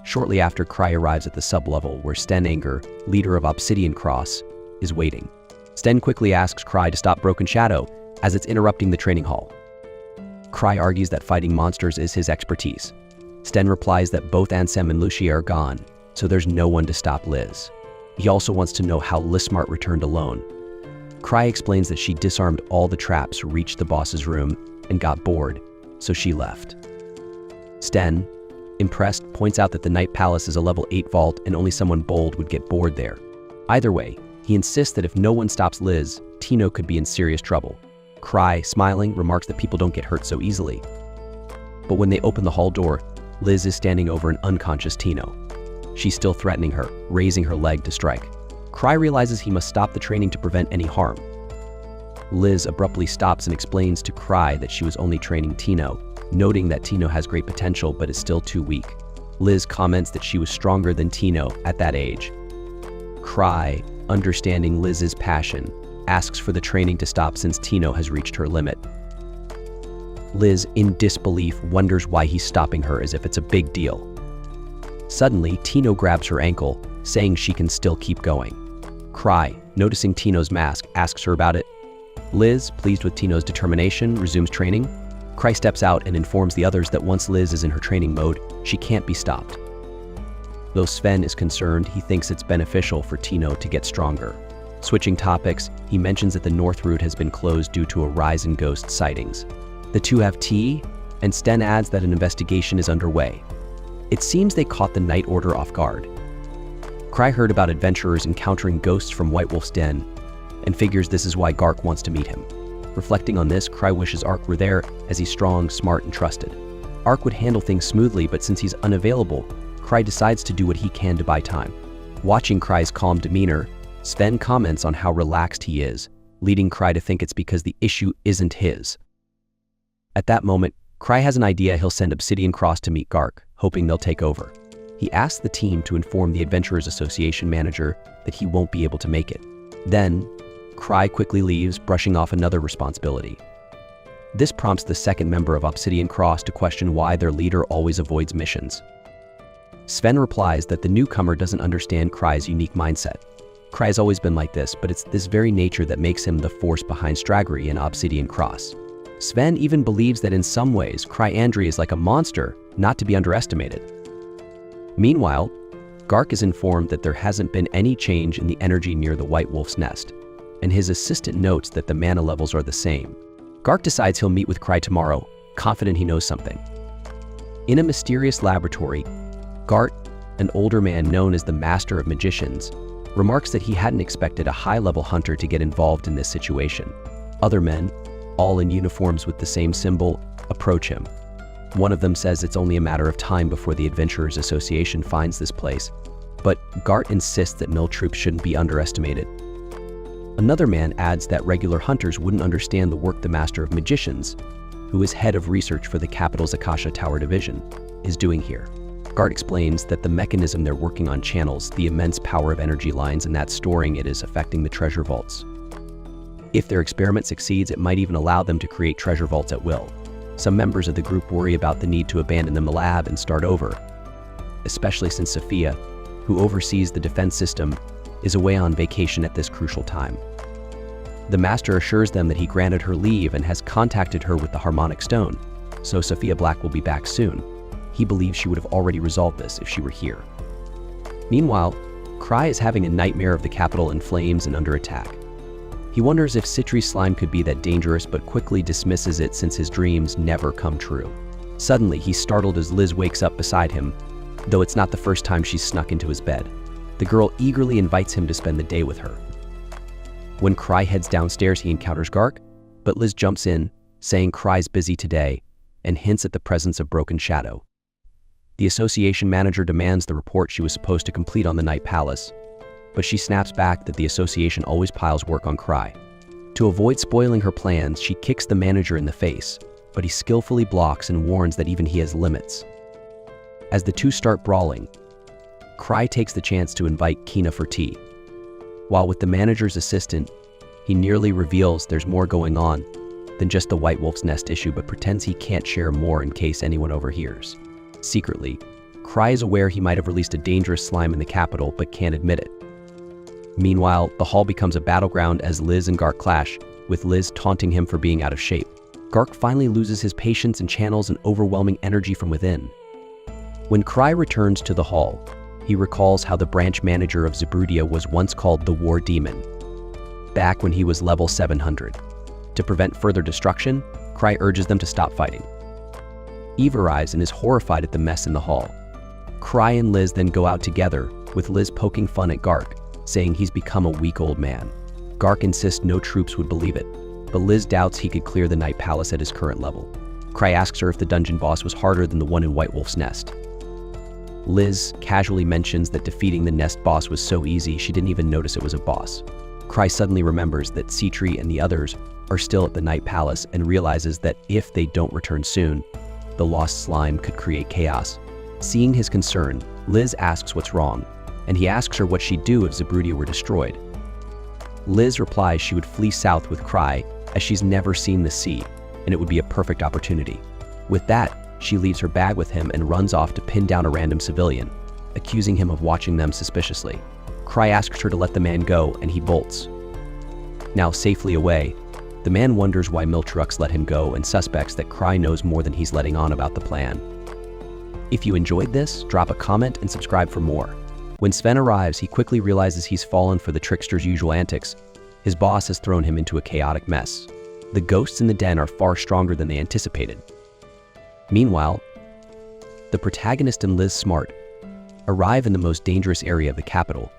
Shortly after, Cry arrives at the sublevel where Sten Anger, leader of Obsidian Cross, is waiting. Sten quickly asks Cry to stop Broken Shadow as it's interrupting the training hall. Cry argues that fighting monsters is his expertise. Sten replies that both Ansem and Lucia are gone, so there's no one to stop Liz. He also wants to know how Lismart returned alone. Cry explains that she disarmed all the traps, reached the boss's room, and got bored, so she left. Sten, impressed, points out that the Night Palace is a level 8 vault and only someone bold would get bored there. Either way, he insists that if no one stops Liz, Tino could be in serious trouble. Cry, smiling, remarks that people don't get hurt so easily. But when they open the hall door, Liz is standing over an unconscious Tino. She's still threatening her, raising her leg to strike. Cry realizes he must stop the training to prevent any harm. Liz abruptly stops and explains to Cry that she was only training Tino, noting that Tino has great potential but is still too weak. Liz comments that she was stronger than Tino at that age. Cry, understanding Liz's passion, asks for the training to stop since Tino has reached her limit. Liz, in disbelief, wonders why he's stopping her as if it's a big deal. Suddenly, Tino grabs her ankle, saying she can still keep going. Cry, noticing Tino's mask, asks her about it. Liz, pleased with Tino's determination, resumes training. Cry steps out and informs the others that once Liz is in her training mode, she can't be stopped. Though Sven is concerned, he thinks it's beneficial for Tino to get stronger. Switching topics, he mentions that the North Route has been closed due to a rise in ghost sightings. The two have tea, and Sten adds that an investigation is underway. It seems they caught the Night Order off guard. Cry heard about adventurers encountering ghosts from White Wolf's den, and figures this is why Gark wants to meet him. Reflecting on this, Cry wishes Ark were there, as he's strong, smart, and trusted. Ark would handle things smoothly, but since he's unavailable, Cry decides to do what he can to buy time. Watching Cry's calm demeanor, Sven comments on how relaxed he is, leading Cry to think it's because the issue isn't his. At that moment, Cry has an idea he'll send Obsidian Cross to meet Gark, hoping they'll take over. He asks the team to inform the Adventurers Association manager that he won't be able to make it. Then, Cry quickly leaves, brushing off another responsibility. This prompts the second member of Obsidian Cross to question why their leader always avoids missions. Sven replies that the newcomer doesn't understand Cry's unique mindset. Cry's always been like this, but it's this very nature that makes him the force behind Straggery and Obsidian Cross. Sven even believes that in some ways, Cryandry is like a monster, not to be underestimated. Meanwhile, Gark is informed that there hasn't been any change in the energy near the White Wolf's nest, and his assistant notes that the mana levels are the same. Gark decides he'll meet with Cry tomorrow, confident he knows something. In a mysterious laboratory, Gart, an older man known as the Master of Magicians, remarks that he hadn't expected a high-level hunter to get involved in this situation. Other men, all in uniforms with the same symbol, approach him. One of them says it's only a matter of time before the Adventurers Association finds this place, but Gart insists that no troops shouldn't be underestimated. Another man adds that regular hunters wouldn't understand the work the Master of Magicians, who is head of research for the capital's Akasha Tower Division, is doing here. Gart explains that the mechanism they're working on channels the immense power of energy lines and that storing it is affecting the treasure vaults. If their experiment succeeds, it might even allow them to create treasure vaults at will. Some members of the group worry about the need to abandon the lab and start over, especially since Sophia, who oversees the defense system, is away on vacation at this crucial time. The Master assures them that he granted her leave and has contacted her with the Harmonic Stone, so Sophia Black will be back soon. He believes she would have already resolved this if she were here. Meanwhile, Cry is having a nightmare of the capital in flames and under attack. He wonders if Citri's slime could be that dangerous, but quickly dismisses it since his dreams never come true. Suddenly, he's startled as Liz wakes up beside him, though it's not the first time she's snuck into his bed. The girl eagerly invites him to spend the day with her. When Cry heads downstairs, he encounters Gark, but Liz jumps in, saying Cry's busy today, and hints at the presence of Broken Shadow. The association manager demands the report she was supposed to complete on the Night Palace, but she snaps back that the association always piles work on Cry. To avoid spoiling her plans, she kicks the manager in the face, but he skillfully blocks and warns that even he has limits. As the two start brawling, Cry takes the chance to invite Kina for tea. While with the manager's assistant, he nearly reveals there's more going on, than just the White Wolf's Nest issue, but pretends he can't share more in case anyone overhears. Secretly, Cry is aware he might have released a dangerous slime in the capital, but can't admit it. Meanwhile, the hall becomes a battleground as Liz and Gark clash, with Liz taunting him for being out of shape. Gark finally loses his patience and channels an overwhelming energy from within. When Cry returns to the hall, he recalls how the branch manager of Zabrudia was once called the War Demon, back when he was level 700. To prevent further destruction, Cry urges them to stop fighting. Eve arrives and is horrified at the mess in the hall. Cry and Liz then go out together, with Liz poking fun at Gark, saying he's become a weak old man. Gark insists no troops would believe it, but Liz doubts he could clear the Night Palace at his current level. Cry asks her if the dungeon boss was harder than the one in White Wolf's Nest. Liz casually mentions that defeating the Nest boss was so easy she didn't even notice it was a boss. Cry suddenly remembers that Citri and the others are still at the Night Palace and realizes that if they don't return soon, the lost slime could create chaos. Seeing his concern, Liz asks what's wrong, and he asks her what she'd do if Zabrudia were destroyed. Liz replies she would flee south with Cry, as she's never seen the sea, and it would be a perfect opportunity. With that, she leaves her bag with him and runs off to pin down a random civilian, accusing him of watching them suspiciously. Cry asks her to let the man go, and he bolts. Now safely away, the man wonders why Miltrux let him go and suspects that Cry knows more than he's letting on about the plan. If you enjoyed this, drop a comment and subscribe for more. When Sven arrives, he quickly realizes he's fallen for the trickster's usual antics. His boss has thrown him into a chaotic mess. The ghosts in the den are far stronger than they anticipated. Meanwhile, the protagonist and Liz Smart arrive in the most dangerous area of the capital,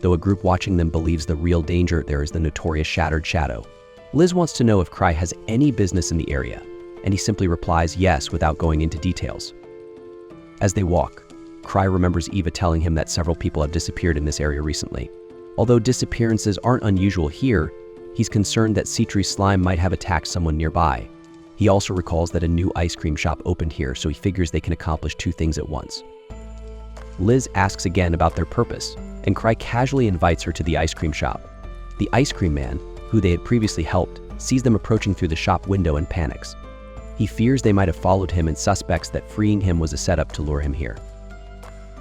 though a group watching them believes the real danger there is the notorious Shattered Shadow. Liz wants to know if Cry has any business in the area, and he simply replies yes without going into details. As they walk, Cry remembers Eva telling him that several people have disappeared in this area recently. Although disappearances aren't unusual here, he's concerned that Citri's slime might have attacked someone nearby. He also recalls that a new ice cream shop opened here, so he figures they can accomplish two things at once. Liz asks again about their purpose, and Cry casually invites her to the ice cream shop. The ice cream man, who they had previously helped, sees them approaching through the shop window and panics. He fears they might have followed him and suspects that freeing him was a setup to lure him here.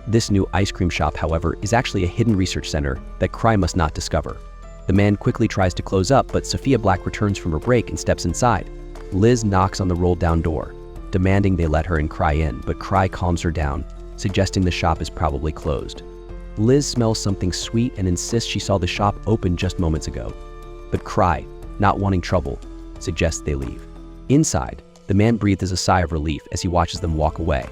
This new ice cream shop, however, is actually a hidden research center that Cry must not discover. The man quickly tries to close up, but Sophia Black returns from her break and steps inside. Liz knocks on the rolled-down door, demanding they let her and Cry in, but Cry calms her down, suggesting the shop is probably closed. Liz smells something sweet and insists she saw the shop open just moments ago. But Cry, not wanting trouble, suggests they leave. Inside, the man breathes a sigh of relief as he watches them walk away.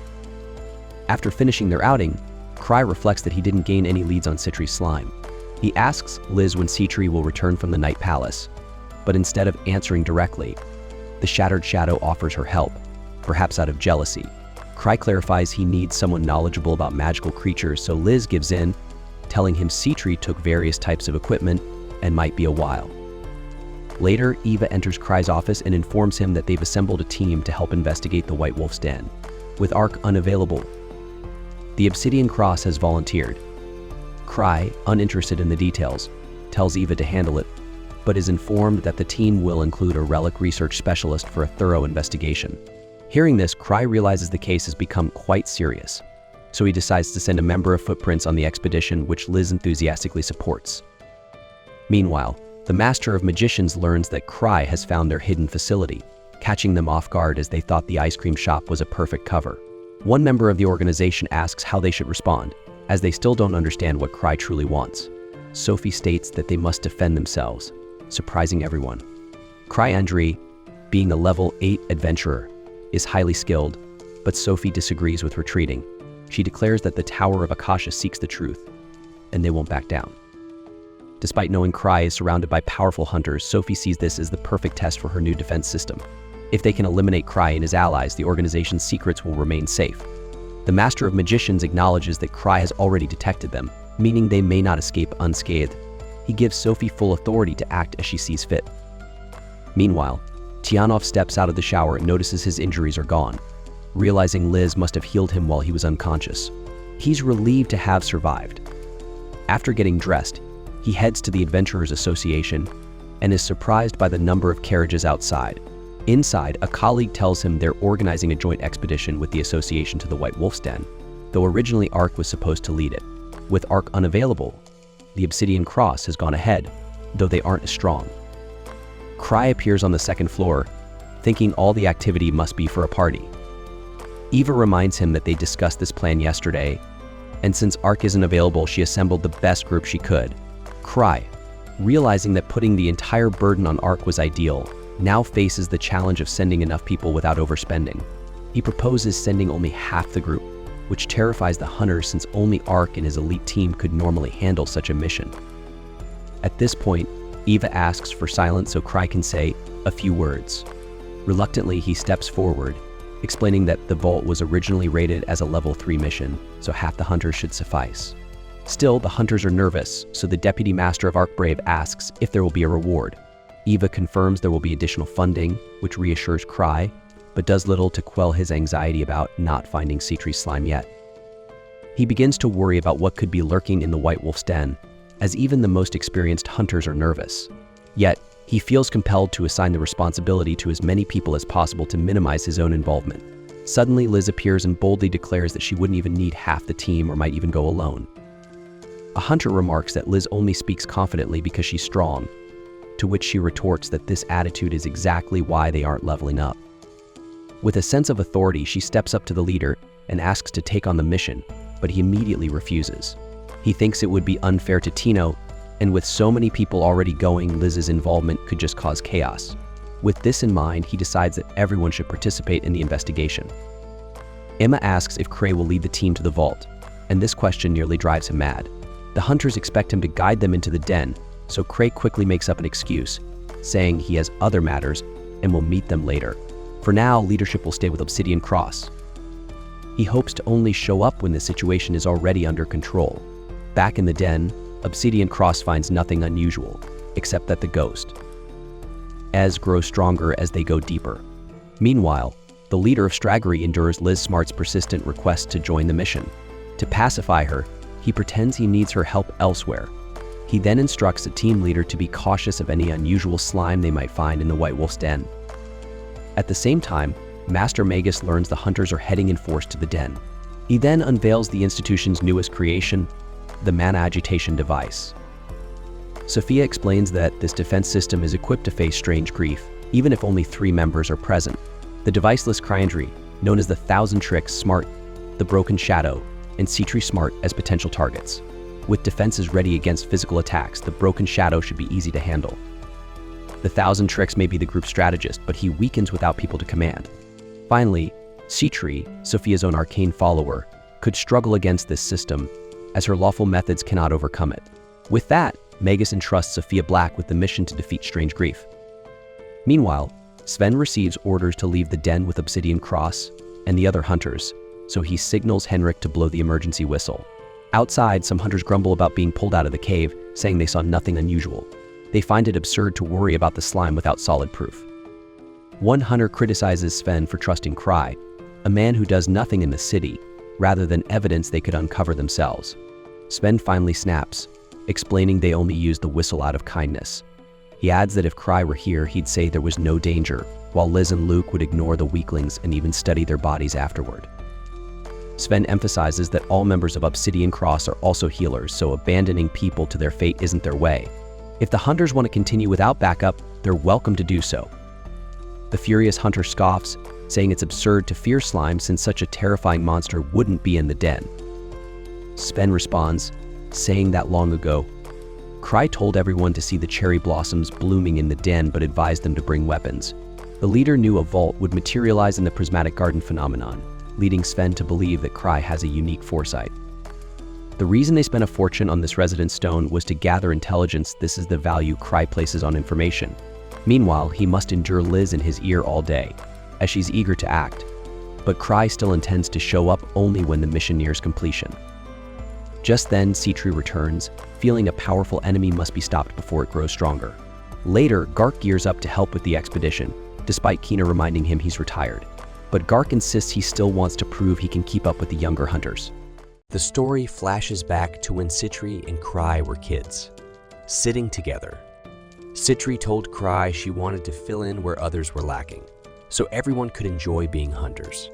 After finishing their outing, Cry reflects that he didn't gain any leads on Citri's slime. He asks Liz when Citri will return from the Night Palace, but instead of answering directly, the Shattered Shadow offers her help, perhaps out of jealousy. Cry clarifies he needs someone knowledgeable about magical creatures, so Liz gives in, telling him Citri took various types of equipment and might be a while. Later, Eva enters Cry's office and informs him that they've assembled a team to help investigate the White Wolf's den. With Ark unavailable, the Obsidian Cross has volunteered. Cry, uninterested in the details, tells Eva to handle it, but is informed that the team will include a relic research specialist for a thorough investigation. Hearing this, Cry realizes the case has become quite serious, so he decides to send a member of Footprints on the expedition, which Liz enthusiastically supports. Meanwhile, the Master of Magicians learns that Cry has found their hidden facility, catching them off guard as they thought the ice cream shop was a perfect cover. One member of the organization asks how they should respond, as they still don't understand what Cry truly wants. Sophie states that they must defend themselves, surprising everyone. Cry-Andrei, being a level 8 adventurer, is highly skilled, but Sophie disagrees with retreating. She declares that the Tower of Akasha seeks the truth, and they won't back down. Despite knowing Cry is surrounded by powerful hunters, Sophie sees this as the perfect test for her new defense system. If they can eliminate Cry and his allies, the organization's secrets will remain safe. The Master of Magicians acknowledges that Cry has already detected them, meaning they may not escape unscathed. He gives Sophie full authority to act as she sees fit. Meanwhile, Tianov steps out of the shower and notices his injuries are gone, realizing Liz must have healed him while he was unconscious. He's relieved to have survived. After getting dressed, he heads to the Adventurers Association and is surprised by the number of carriages outside. Inside, a colleague tells him they're organizing a joint expedition with the Association to the White Wolf's Den, though originally Ark was supposed to lead it. With Ark unavailable, the Obsidian Cross has gone ahead, though they aren't as strong. Cry appears on the second floor, thinking all the activity must be for a party. Eva reminds him that they discussed this plan yesterday, and since Ark isn't available, she assembled the best group she could. Cry, realizing that putting the entire burden on Ark was ideal, now faces the challenge of sending enough people without overspending. He proposes sending only half the group, which terrifies the hunters since only Ark and his elite team could normally handle such a mission. At this point, Eva asks for silence so Cry can say a few words. Reluctantly, he steps forward, explaining that the vault was originally rated as a level 3 mission, so half the hunters should suffice. Still, the hunters are nervous, so the deputy master of Ark Brave asks if there will be a reward. Eva confirms there will be additional funding, which reassures Cry, but does little to quell his anxiety about not finding Citri's slime yet. He begins to worry about what could be lurking in the White Wolf's den, as even the most experienced hunters are nervous. Yet, he feels compelled to assign the responsibility to as many people as possible to minimize his own involvement. Suddenly, Liz appears and boldly declares that she wouldn't even need half the team or might even go alone. A hunter remarks that Liz only speaks confidently because she's strong, to which she retorts that this attitude is exactly why they aren't leveling up. With a sense of authority, she steps up to the leader and asks to take on the mission, but he immediately refuses. He thinks it would be unfair to Tino, and with so many people already going, Liz's involvement could just cause chaos. With this in mind, he decides that everyone should participate in the investigation. Emma asks if Cray will lead the team to the vault, and this question nearly drives him mad. The hunters expect him to guide them into the den, so Cray quickly makes up an excuse, saying he has other matters and will meet them later. For now, leadership will stay with Obsidian Cross. He hopes to only show up when the situation is already under control. Back in the den, Obsidian Cross finds nothing unusual, except that the ghost Ez grows stronger as they go deeper. Meanwhile, the leader of Straggery endures Liz Smart's persistent request to join the mission. To pacify her, he pretends he needs her help elsewhere. He then instructs the team leader to be cautious of any unusual slime they might find in the White Wolf's den. At the same time, Master Magus learns the hunters are heading in force to the den. He then unveils the institution's newest creation, the mana agitation device. Sophia explains that this defense system is equipped to face strange grief, even if only 3 members are present. The device lists Cryandry, known as the Thousand Tricks Smart, the Broken Shadow, and Citri Smart as potential targets. With defenses ready against physical attacks, the Broken Shadow should be easy to handle. The Thousand Tricks may be the group's strategist, but he weakens without people to command. Finally, Citri, Sophia's own arcane follower, could struggle against this system, as her lawful methods cannot overcome it. With that, Magus entrusts Sophia Black with the mission to defeat Strange Grief. Meanwhile, Sven receives orders to leave the den with Obsidian Cross and the other hunters, so he signals Henrik to blow the emergency whistle. Outside, some hunters grumble about being pulled out of the cave, saying they saw nothing unusual. They find it absurd to worry about the slime without solid proof. One hunter criticizes Sven for trusting Cry, a man who does nothing in the city, rather than evidence they could uncover themselves. Sven finally snaps, explaining they only used the whistle out of kindness. He adds that if Cry were here, he'd say there was no danger, while Liz and Luke would ignore the weaklings and even study their bodies afterward. Sven emphasizes that all members of Obsidian Cross are also healers, so abandoning people to their fate isn't their way. If the hunters want to continue without backup, they're welcome to do so. The furious hunter scoffs, saying it's absurd to fear slime since such a terrifying monster wouldn't be in the den. Sven responds, saying that long ago, Cry told everyone to see the cherry blossoms blooming in the den but advised them to bring weapons. The leader knew a vault would materialize in the prismatic garden phenomenon, leading Sven to believe that Cry has a unique foresight. The reason they spent a fortune on this residence stone was to gather intelligence. This is the value Cry places on information. Meanwhile, he must endure Liz in his ear all day, as she's eager to act, but Cry still intends to show up only when the mission nears completion. Just then, Citri returns, feeling a powerful enemy must be stopped before it grows stronger. Later, Gark gears up to help with the expedition, despite Kina reminding him he's retired. But Gark insists he still wants to prove he can keep up with the younger hunters. The story flashes back to when Citri and Cry were kids, sitting together. Citri told Cry she wanted to fill in where others were lacking, so everyone could enjoy being hunters.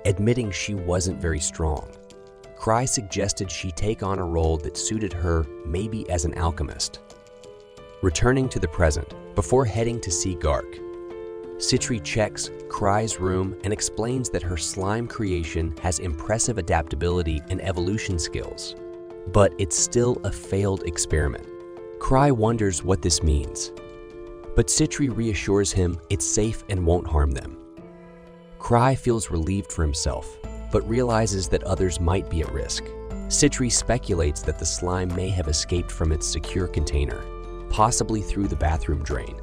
Admitting she wasn't very strong, Cry suggested she take on a role that suited her, maybe as an alchemist. Returning to the present, before heading to see Gark, Citri checks Cry's room and explains that her slime creation has impressive adaptability and evolution skills, but it's still a failed experiment. Cry wonders what this means, but Citri reassures him it's safe and won't harm them. Cry feels relieved for himself, but realizes that others might be at risk. Citri speculates that the slime may have escaped from its secure container, possibly through the bathroom drain,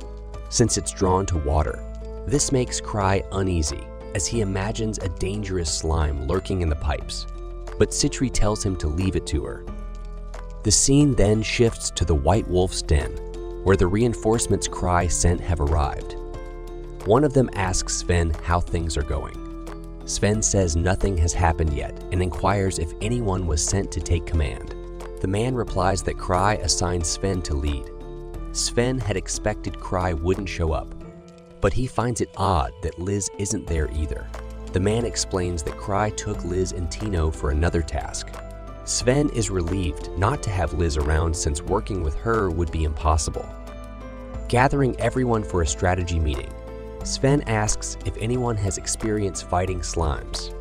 since it's drawn to water. This makes Cry uneasy, as he imagines a dangerous slime lurking in the pipes, but Citri tells him to leave it to her. The scene then shifts to the White Wolf's den, where the reinforcements Cry sent have arrived. One of them asks Sven how things are going. Sven says nothing has happened yet and inquires if anyone was sent to take command. The man replies that Cry assigned Sven to lead. Sven had expected Cry wouldn't show up, but he finds it odd that Liz isn't there either. The man explains that Cry took Liz and Tino for another task. Sven is relieved not to have Liz around since working with her would be impossible. Gathering everyone for a strategy meeting, Sven asks if anyone has experienced fighting slimes,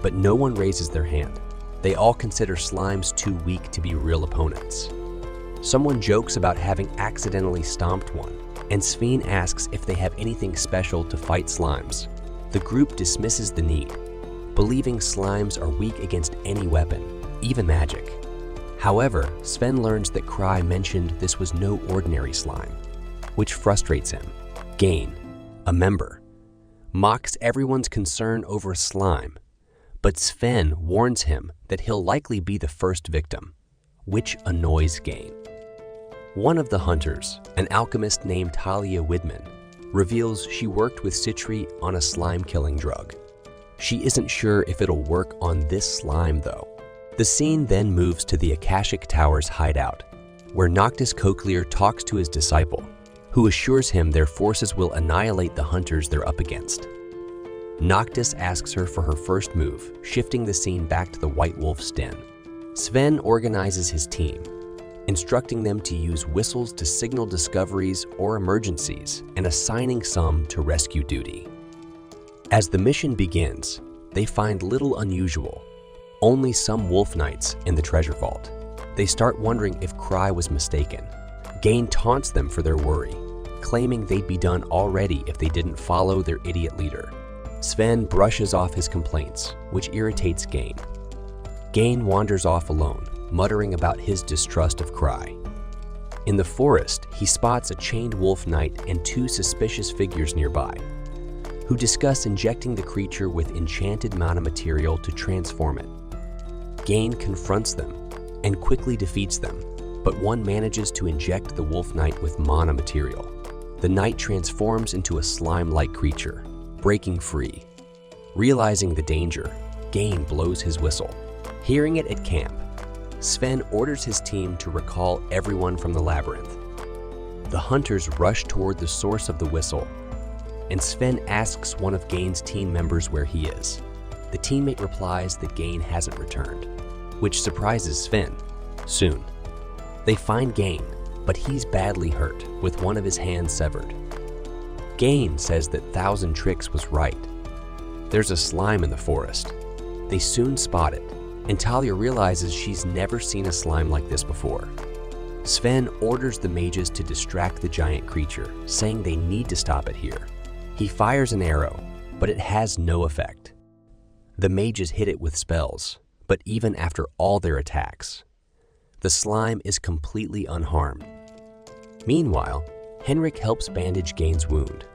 but no one raises their hand. They all consider slimes too weak to be real opponents. Someone jokes about having accidentally stomped one, and Sven asks if they have anything special to fight slimes. The group dismisses the need, believing slimes are weak against any weapon, even magic. However, Sven learns that Cry mentioned this was no ordinary slime, which frustrates him. Gain, a member, mocks everyone's concern over a slime, but Sven warns him that he'll likely be the first victim, which annoys Gain. One of the hunters, an alchemist named Talia Widman, reveals she worked with Citri on a slime-killing drug. She isn't sure if it'll work on this slime, though. The scene then moves to the Akashic Tower's hideout, where Noctis Cochlear talks to his disciple, who assures him their forces will annihilate the hunters they're up against. Noctis asks her for her first move, shifting the scene back to the White Wolf's den. Sven organizes his team, instructing them to use whistles to signal discoveries or emergencies and assigning some to rescue duty. As the mission begins, they find little unusual, only some wolf knights in the treasure vault. They start wondering if Cry was mistaken. Gain taunts them for their worry, claiming they'd be done already if they didn't follow their idiot leader. Sven brushes off his complaints, which irritates Gain. Gain wanders off alone, muttering about his distrust of Cry. In the forest, he spots a chained wolf knight and two suspicious figures nearby, who discuss injecting the creature with enchanted mana material to transform it. Gain confronts them and quickly defeats them, but one manages to inject the wolf knight with mana material. The knight transforms into a slime-like creature, breaking free. Realizing the danger, Gain blows his whistle. Hearing it at camp, Sven orders his team to recall everyone from the labyrinth. The hunters rush toward the source of the whistle, and Sven asks one of Gain's team members where he is. The teammate replies that Gain hasn't returned, which surprises Sven. Soon, they find Gain, but he's badly hurt, with one of his hands severed. Gain says that Thousand Tricks was right. There's a slime in the forest. They soon spot it, and Talia realizes she's never seen a slime like this before. Sven orders the mages to distract the giant creature, saying they need to stop it here. He fires an arrow, but it has no effect. The mages hit it with spells, but even after all their attacks, the slime is completely unharmed. Meanwhile, Henrik helps bandage Gain's wound.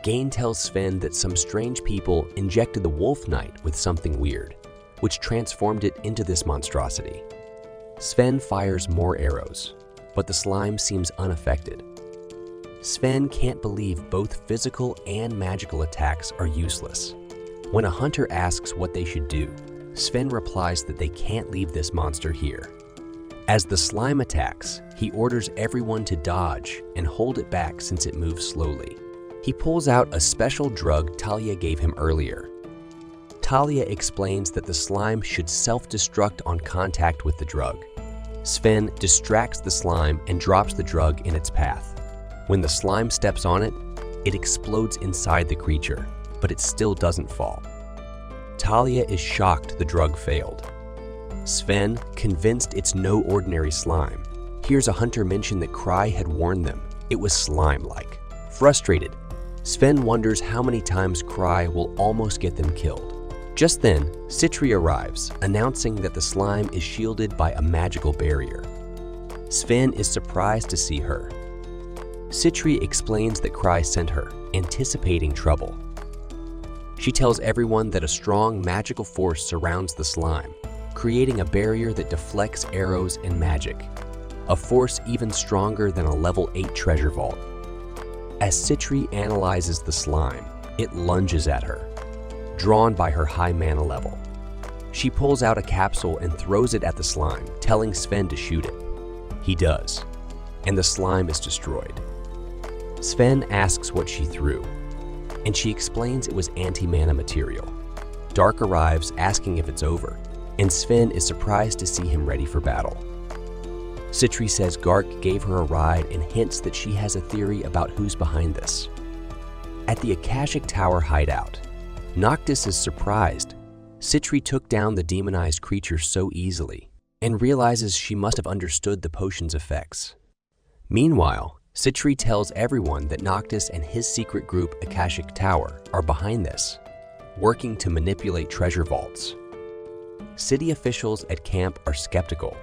Gain tells Sven that some strange people injected the wolf knight with something weird, which transformed it into this monstrosity. Sven fires more arrows, but the slime seems unaffected. Sven can't believe both physical and magical attacks are useless. When a hunter asks what they should do, Sven replies that they can't leave this monster here. As the slime attacks, he orders everyone to dodge and hold it back since it moves slowly. He pulls out a special drug Talia gave him earlier. Talia explains that the slime should self-destruct on contact with the drug. Sven distracts the slime and drops the drug in its path. When the slime steps on it, it explodes inside the creature, but it still doesn't fall. Talia is shocked the drug failed. Sven, convinced it's no ordinary slime, hears a hunter mention that Cry had warned them it was slime-like. Frustrated, Sven wonders how many times Cry will almost get them killed. Just then, Citri arrives, announcing that the slime is shielded by a magical barrier. Sven is surprised to see her. Citri explains that Cry sent her, anticipating trouble. She tells everyone that a strong magical force surrounds the slime, creating a barrier that deflects arrows and magic, a force even stronger than a level 8 treasure vault. As Citri analyzes the slime, it lunges at her, drawn by her high mana level. She pulls out a capsule and throws it at the slime, telling Sven to shoot it. He does, and the slime is destroyed. Sven asks what she threw, and she explains it was anti-mana material. Dark arrives asking if it's over, and Sven is surprised to see him ready for battle. Citri says Gark gave her a ride and hints that she has a theory about who's behind this. At the Akashic Tower hideout, Noctis is surprised. Citri took down the demonized creature so easily and realizes she must have understood the potion's effects. Meanwhile, Citri tells everyone that Noctis and his secret group Akashic Tower are behind this, working to manipulate treasure vaults. City officials at camp are skeptical,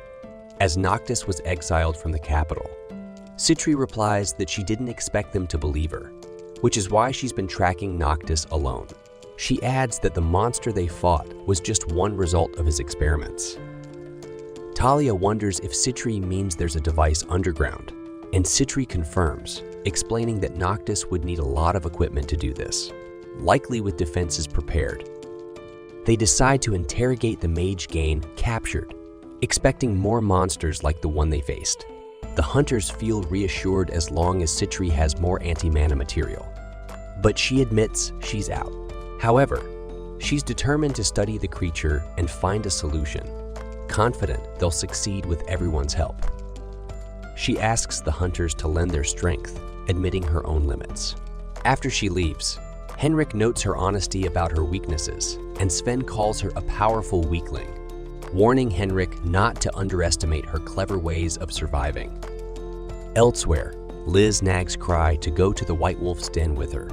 as Noctis was exiled from the capital. Citri replies that she didn't expect them to believe her, which is why she's been tracking Noctis alone. She adds that the monster they fought was just one result of his experiments. Talia wonders if Citri means there's a device underground, and Citri confirms, explaining that Noctis would need a lot of equipment to do this, likely with defenses prepared. They decide to interrogate the mage Gain captured, expecting more monsters like the one they faced. The hunters feel reassured as long as Citri has more anti-mana material, but she admits she's out. However, she's determined to study the creature and find a solution, confident they'll succeed with everyone's help. She asks the hunters to lend their strength, admitting her own limits. After she leaves, Henrik notes her honesty about her weaknesses, and Sven calls her a powerful weakling, warning Henrik not to underestimate her clever ways of surviving. Elsewhere, Liz nags Cry to go to the White Wolf's den with her,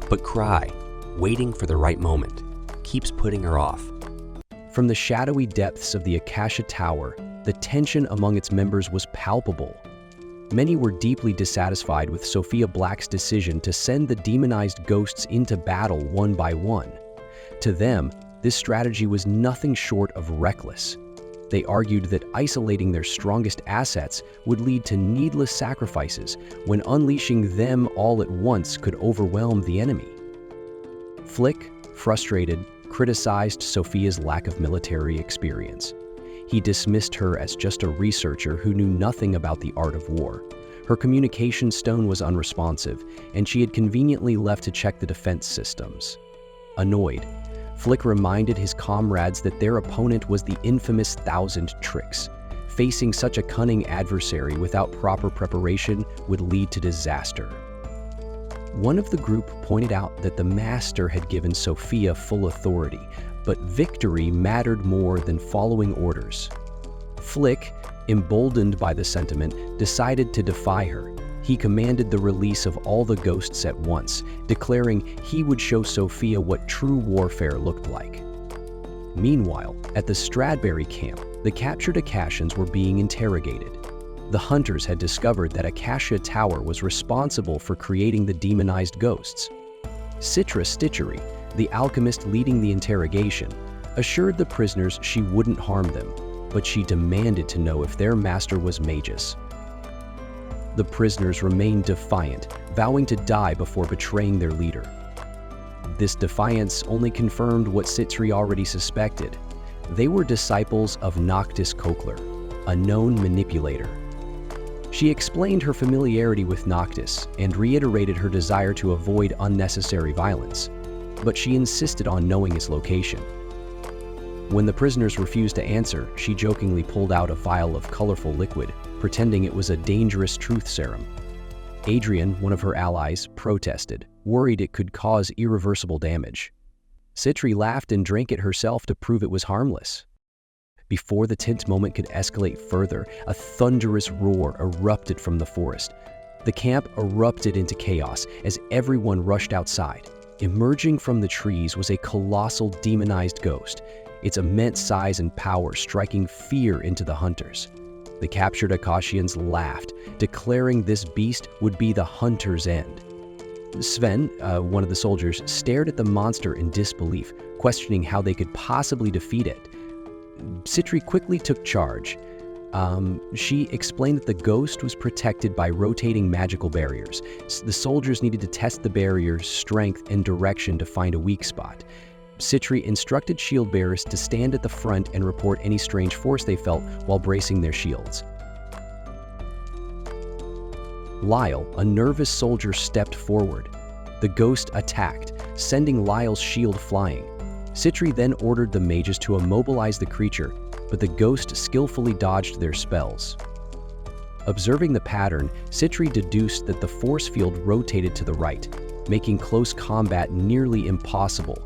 but Cry, waiting for the right moment, keeps putting her off. From the shadowy depths of the Akasha Tower, the tension among its members was palpable. Many were deeply dissatisfied with Sophia Black's decision to send the demonized ghosts into battle one by one. To them, this strategy was nothing short of reckless. They argued that isolating their strongest assets would lead to needless sacrifices when unleashing them all at once could overwhelm the enemy. Flick, frustrated, criticized Sophia's lack of military experience. He dismissed her as just a researcher who knew nothing about the art of war. Her communication stone was unresponsive, and she had conveniently left to check the defense systems. Annoyed, Flick reminded his comrades that their opponent was the infamous Thousand Tricks. Facing such a cunning adversary without proper preparation would lead to disaster. One of the group pointed out that the Master had given Sophia full authority, but victory mattered more than following orders. Flick, emboldened by the sentiment, decided to defy her. He commanded the release of all the ghosts at once, declaring he would show Sophia what true warfare looked like. Meanwhile, at the Stradberry camp, the captured Akashians were being interrogated. The hunters had discovered that Akasha Tower was responsible for creating the demonized ghosts. Citra Stitchery, the alchemist leading the interrogation, assured the prisoners she wouldn't harm them, but she demanded to know if their master was Magus. The prisoners remained defiant, vowing to die before betraying their leader. This defiance only confirmed what Citri already suspected. They were disciples of Noctis Kokler, a known manipulator. She explained her familiarity with Noctis and reiterated her desire to avoid unnecessary violence, but she insisted on knowing his location. When the prisoners refused to answer, she jokingly pulled out a vial of colorful liquid, pretending it was a dangerous truth serum. Adrian, one of her allies, protested, worried it could cause irreversible damage. Citri laughed and drank it herself to prove it was harmless. Before the tense moment could escalate further, a thunderous roar erupted from the forest. The camp erupted into chaos as everyone rushed outside. Emerging from the trees was a colossal demonized ghost, its immense size and power striking fear into the hunters. The captured Akashians laughed, declaring this beast would be the hunter's end. Sven, one of the soldiers, stared at the monster in disbelief, questioning how they could possibly defeat it. Citri quickly took charge. She explained that the ghost was protected by rotating magical barriers. The soldiers needed to test the barrier's strength and direction to find a weak spot. Citri instructed shield bearers to stand at the front and report any strange force they felt while bracing their shields. Lyle, a nervous soldier, stepped forward. The ghost attacked, sending Lyle's shield flying. Citri then ordered the mages to immobilize the creature, but the ghost skillfully dodged their spells. Observing the pattern, Citri deduced that the force field rotated to the right, making close combat nearly impossible.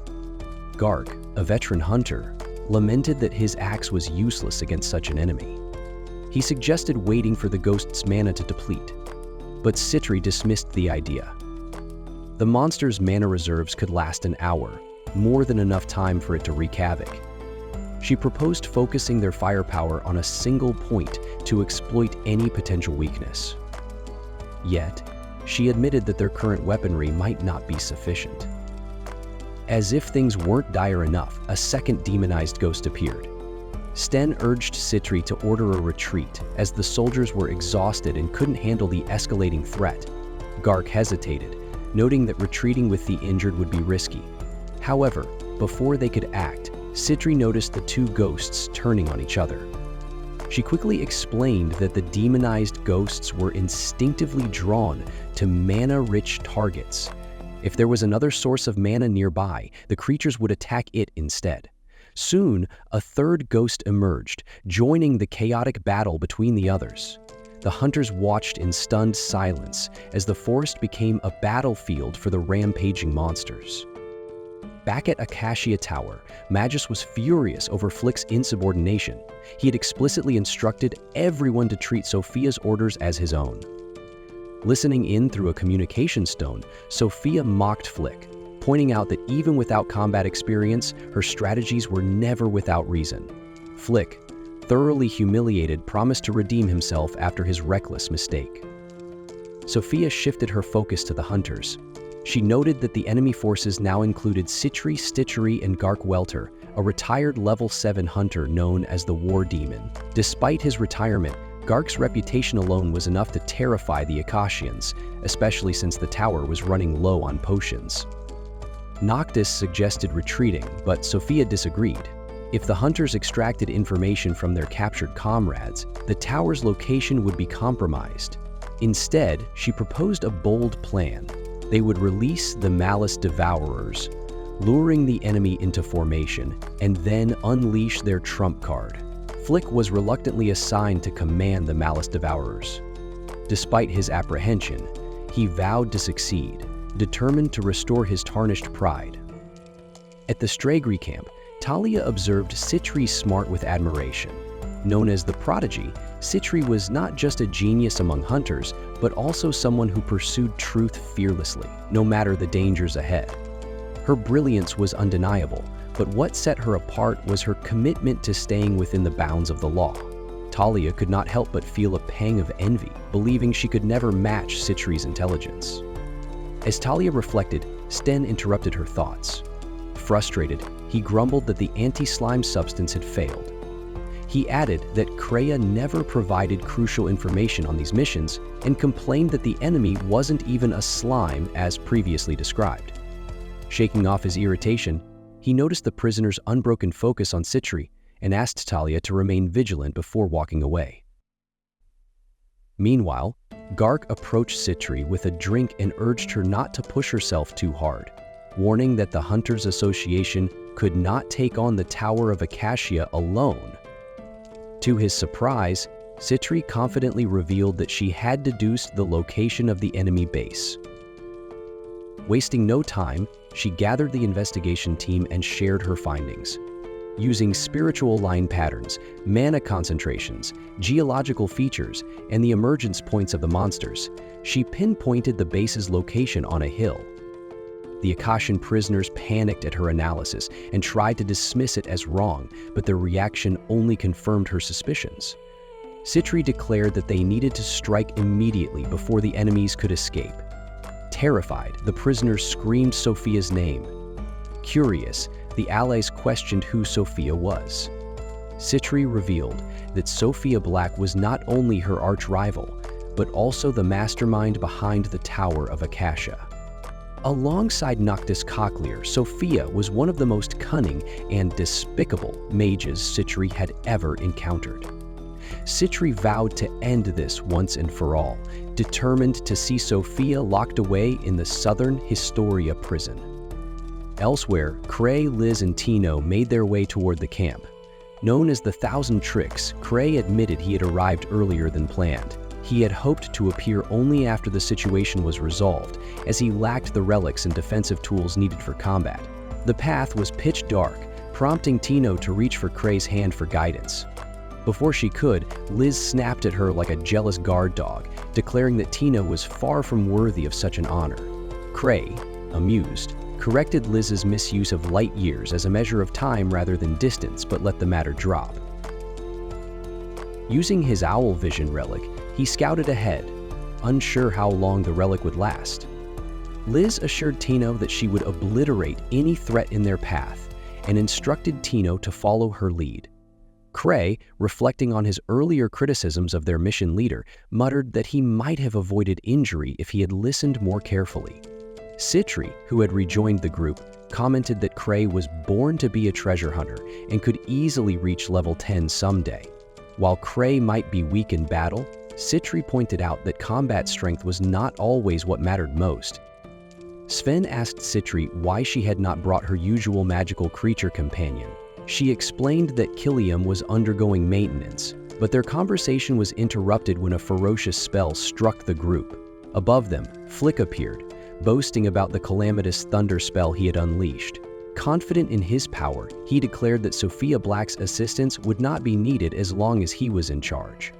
Gark, a veteran hunter, lamented that his axe was useless against such an enemy. He suggested waiting for the ghost's mana to deplete, but Citri dismissed the idea. The monster's mana reserves could last an hour, more than enough time for it to wreak havoc. She proposed focusing their firepower on a single point to exploit any potential weakness. Yet, she admitted that their current weaponry might not be sufficient. As if things weren't dire enough, a second demonized ghost appeared. Sten urged Citri to order a retreat, as the soldiers were exhausted and couldn't handle the escalating threat. Gark hesitated, noting that retreating with the injured would be risky. However, before they could act, Citri noticed the two ghosts turning on each other. She quickly explained that the demonized ghosts were instinctively drawn to mana-rich targets. If there was another source of mana nearby, the creatures would attack it instead. Soon, a third ghost emerged, joining the chaotic battle between the others. The hunters watched in stunned silence as the forest became a battlefield for the rampaging monsters. Back at Acacia Tower, Magus was furious over Flick's insubordination. He had explicitly instructed everyone to treat Sophia's orders as his own. Listening in through a communication stone, Sophia mocked Flick, pointing out that even without combat experience, her strategies were never without reason. Flick, thoroughly humiliated, promised to redeem himself after his reckless mistake. Sophia shifted her focus to the hunters. She noted that the enemy forces now included Citri, Stitchery, and Gark Welter, a retired level 7 hunter known as the War Demon. Despite his retirement, Gark's reputation alone was enough to terrify the Akashians, especially since the tower was running low on potions. Noctis suggested retreating, but Sophia disagreed. If the hunters extracted information from their captured comrades, the tower's location would be compromised. Instead, she proposed a bold plan. They would release the Malice Devourers, luring the enemy into formation, and then unleash their trump card. Flick was reluctantly assigned to command the Malice Devourers. Despite his apprehension, he vowed to succeed, determined to restore his tarnished pride. At the Stragri camp, Talia observed Citri's smart with admiration. Known as the Prodigy, Citri was not just a genius among hunters, but also someone who pursued truth fearlessly, no matter the dangers ahead. Her brilliance was undeniable, but what set her apart was her commitment to staying within the bounds of the law. Talia could not help but feel a pang of envy, believing she could never match Citri's intelligence. As Talia reflected, Sten interrupted her thoughts. Frustrated, he grumbled that the anti-slime substance had failed. He added that Kreia never provided crucial information on these missions and complained that the enemy wasn't even a slime as previously described. Shaking off his irritation, he noticed the prisoner's unbroken focus on Citri and asked Talia to remain vigilant before walking away. Meanwhile, Gark approached Citri with a drink and urged her not to push herself too hard, warning that the Hunters Association could not take on the Tower of Acacia alone. To his surprise, Citri confidently revealed that she had deduced the location of the enemy base. Wasting no time, she gathered the investigation team and shared her findings. Using spiritual line patterns, mana concentrations, geological features, and the emergence points of the monsters, she pinpointed the base's location on a hill. The Akashian prisoners panicked at her analysis and tried to dismiss it as wrong, but their reaction only confirmed her suspicions. Citri declared that they needed to strike immediately before the enemies could escape. Terrified, the prisoners screamed Sophia's name. Curious, the allies questioned who Sophia was. Citri revealed that Sophia Black was not only her arch-rival, but also the mastermind behind the Tower of Acacia. Alongside Noctis Cochlear, Sophia was one of the most cunning and despicable mages Citri had ever encountered. Citri vowed to end this once and for all, determined to see Sophia locked away in the Southern Historia prison. Elsewhere, Cray, Liz, and Tino made their way toward the camp. Known as the Thousand Tricks, Cray admitted he had arrived earlier than planned. He had hoped to appear only after the situation was resolved, as he lacked the relics and defensive tools needed for combat. The path was pitch dark, prompting Tino to reach for Cray's hand for guidance. Before she could, Liz snapped at her like a jealous guard dog, declaring that Tino was far from worthy of such an honor. Cray, amused, corrected Liz's misuse of light years as a measure of time rather than distance, but let the matter drop. Using his owl vision relic, he scouted ahead, unsure how long the relic would last. Liz assured Tino that she would obliterate any threat in their path and instructed Tino to follow her lead. Cray, reflecting on his earlier criticisms of their mission leader, muttered that he might have avoided injury if he had listened more carefully. Citri, who had rejoined the group, commented that Cray was born to be a treasure hunter and could easily reach level 10 someday. While Cray might be weak in battle, Citri pointed out that combat strength was not always what mattered most. Sven asked Citri why she had not brought her usual magical creature companion. She explained that Killiam was undergoing maintenance, but their conversation was interrupted when a ferocious spell struck the group. Above them, Flick appeared, boasting about the calamitous thunder spell he had unleashed. Confident in his power, he declared that Sophia Black's assistance would not be needed as long as he was in charge.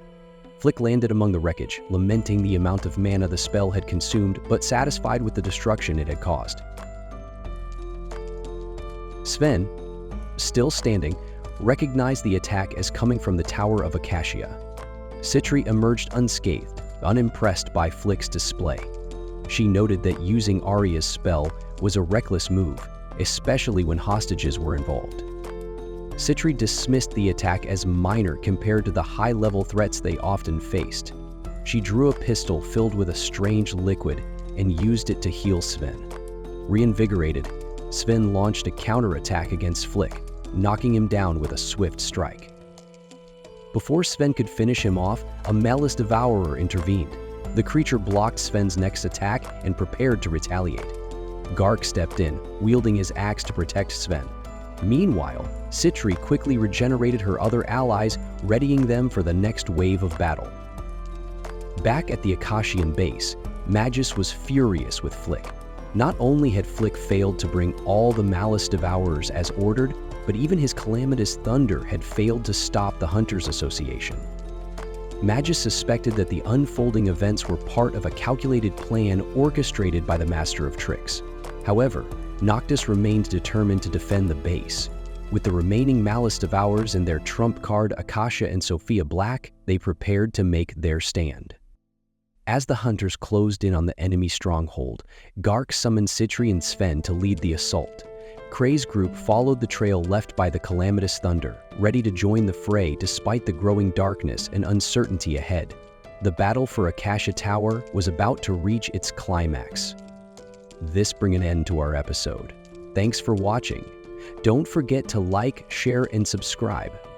Flick landed among the wreckage, lamenting the amount of mana the spell had consumed, but satisfied with the destruction it had caused. Sven, still standing, recognized the attack as coming from the Tower of Acacia. Citri emerged unscathed, unimpressed by Flick's display. She noted that using Arya's spell was a reckless move, especially when hostages were involved. Citri dismissed the attack as minor compared to the high-level threats they often faced. She drew a pistol filled with a strange liquid and used it to heal Sven. Reinvigorated, Sven launched a counterattack against Flick, knocking him down with a swift strike. Before Sven could finish him off, a Malice Devourer intervened. The creature blocked Sven's next attack and prepared to retaliate. Gark stepped in, wielding his axe to protect Sven. Meanwhile, Citri quickly regenerated her other allies, readying them for the next wave of battle. Back at the Akashian base, Magus was furious with Flick. Not only had Flick failed to bring all the Malice Devourers as ordered, but even his calamitous thunder had failed to stop the Hunters Association. Magus suspected that the unfolding events were part of a calculated plan orchestrated by the Master of Tricks. However, Noctis remained determined to defend the base. With the remaining Malice Devourers and their trump card Akasha and Sophia Black, they prepared to make their stand. As the hunters closed in on the enemy stronghold, Gark summoned Citri and Sven to lead the assault. Cray's group followed the trail left by the calamitous thunder, ready to join the fray despite the growing darkness and uncertainty ahead. The battle for Acacia Tower was about to reach its climax. This brings an end to our episode. Thanks for watching. Don't forget to like, share, and subscribe.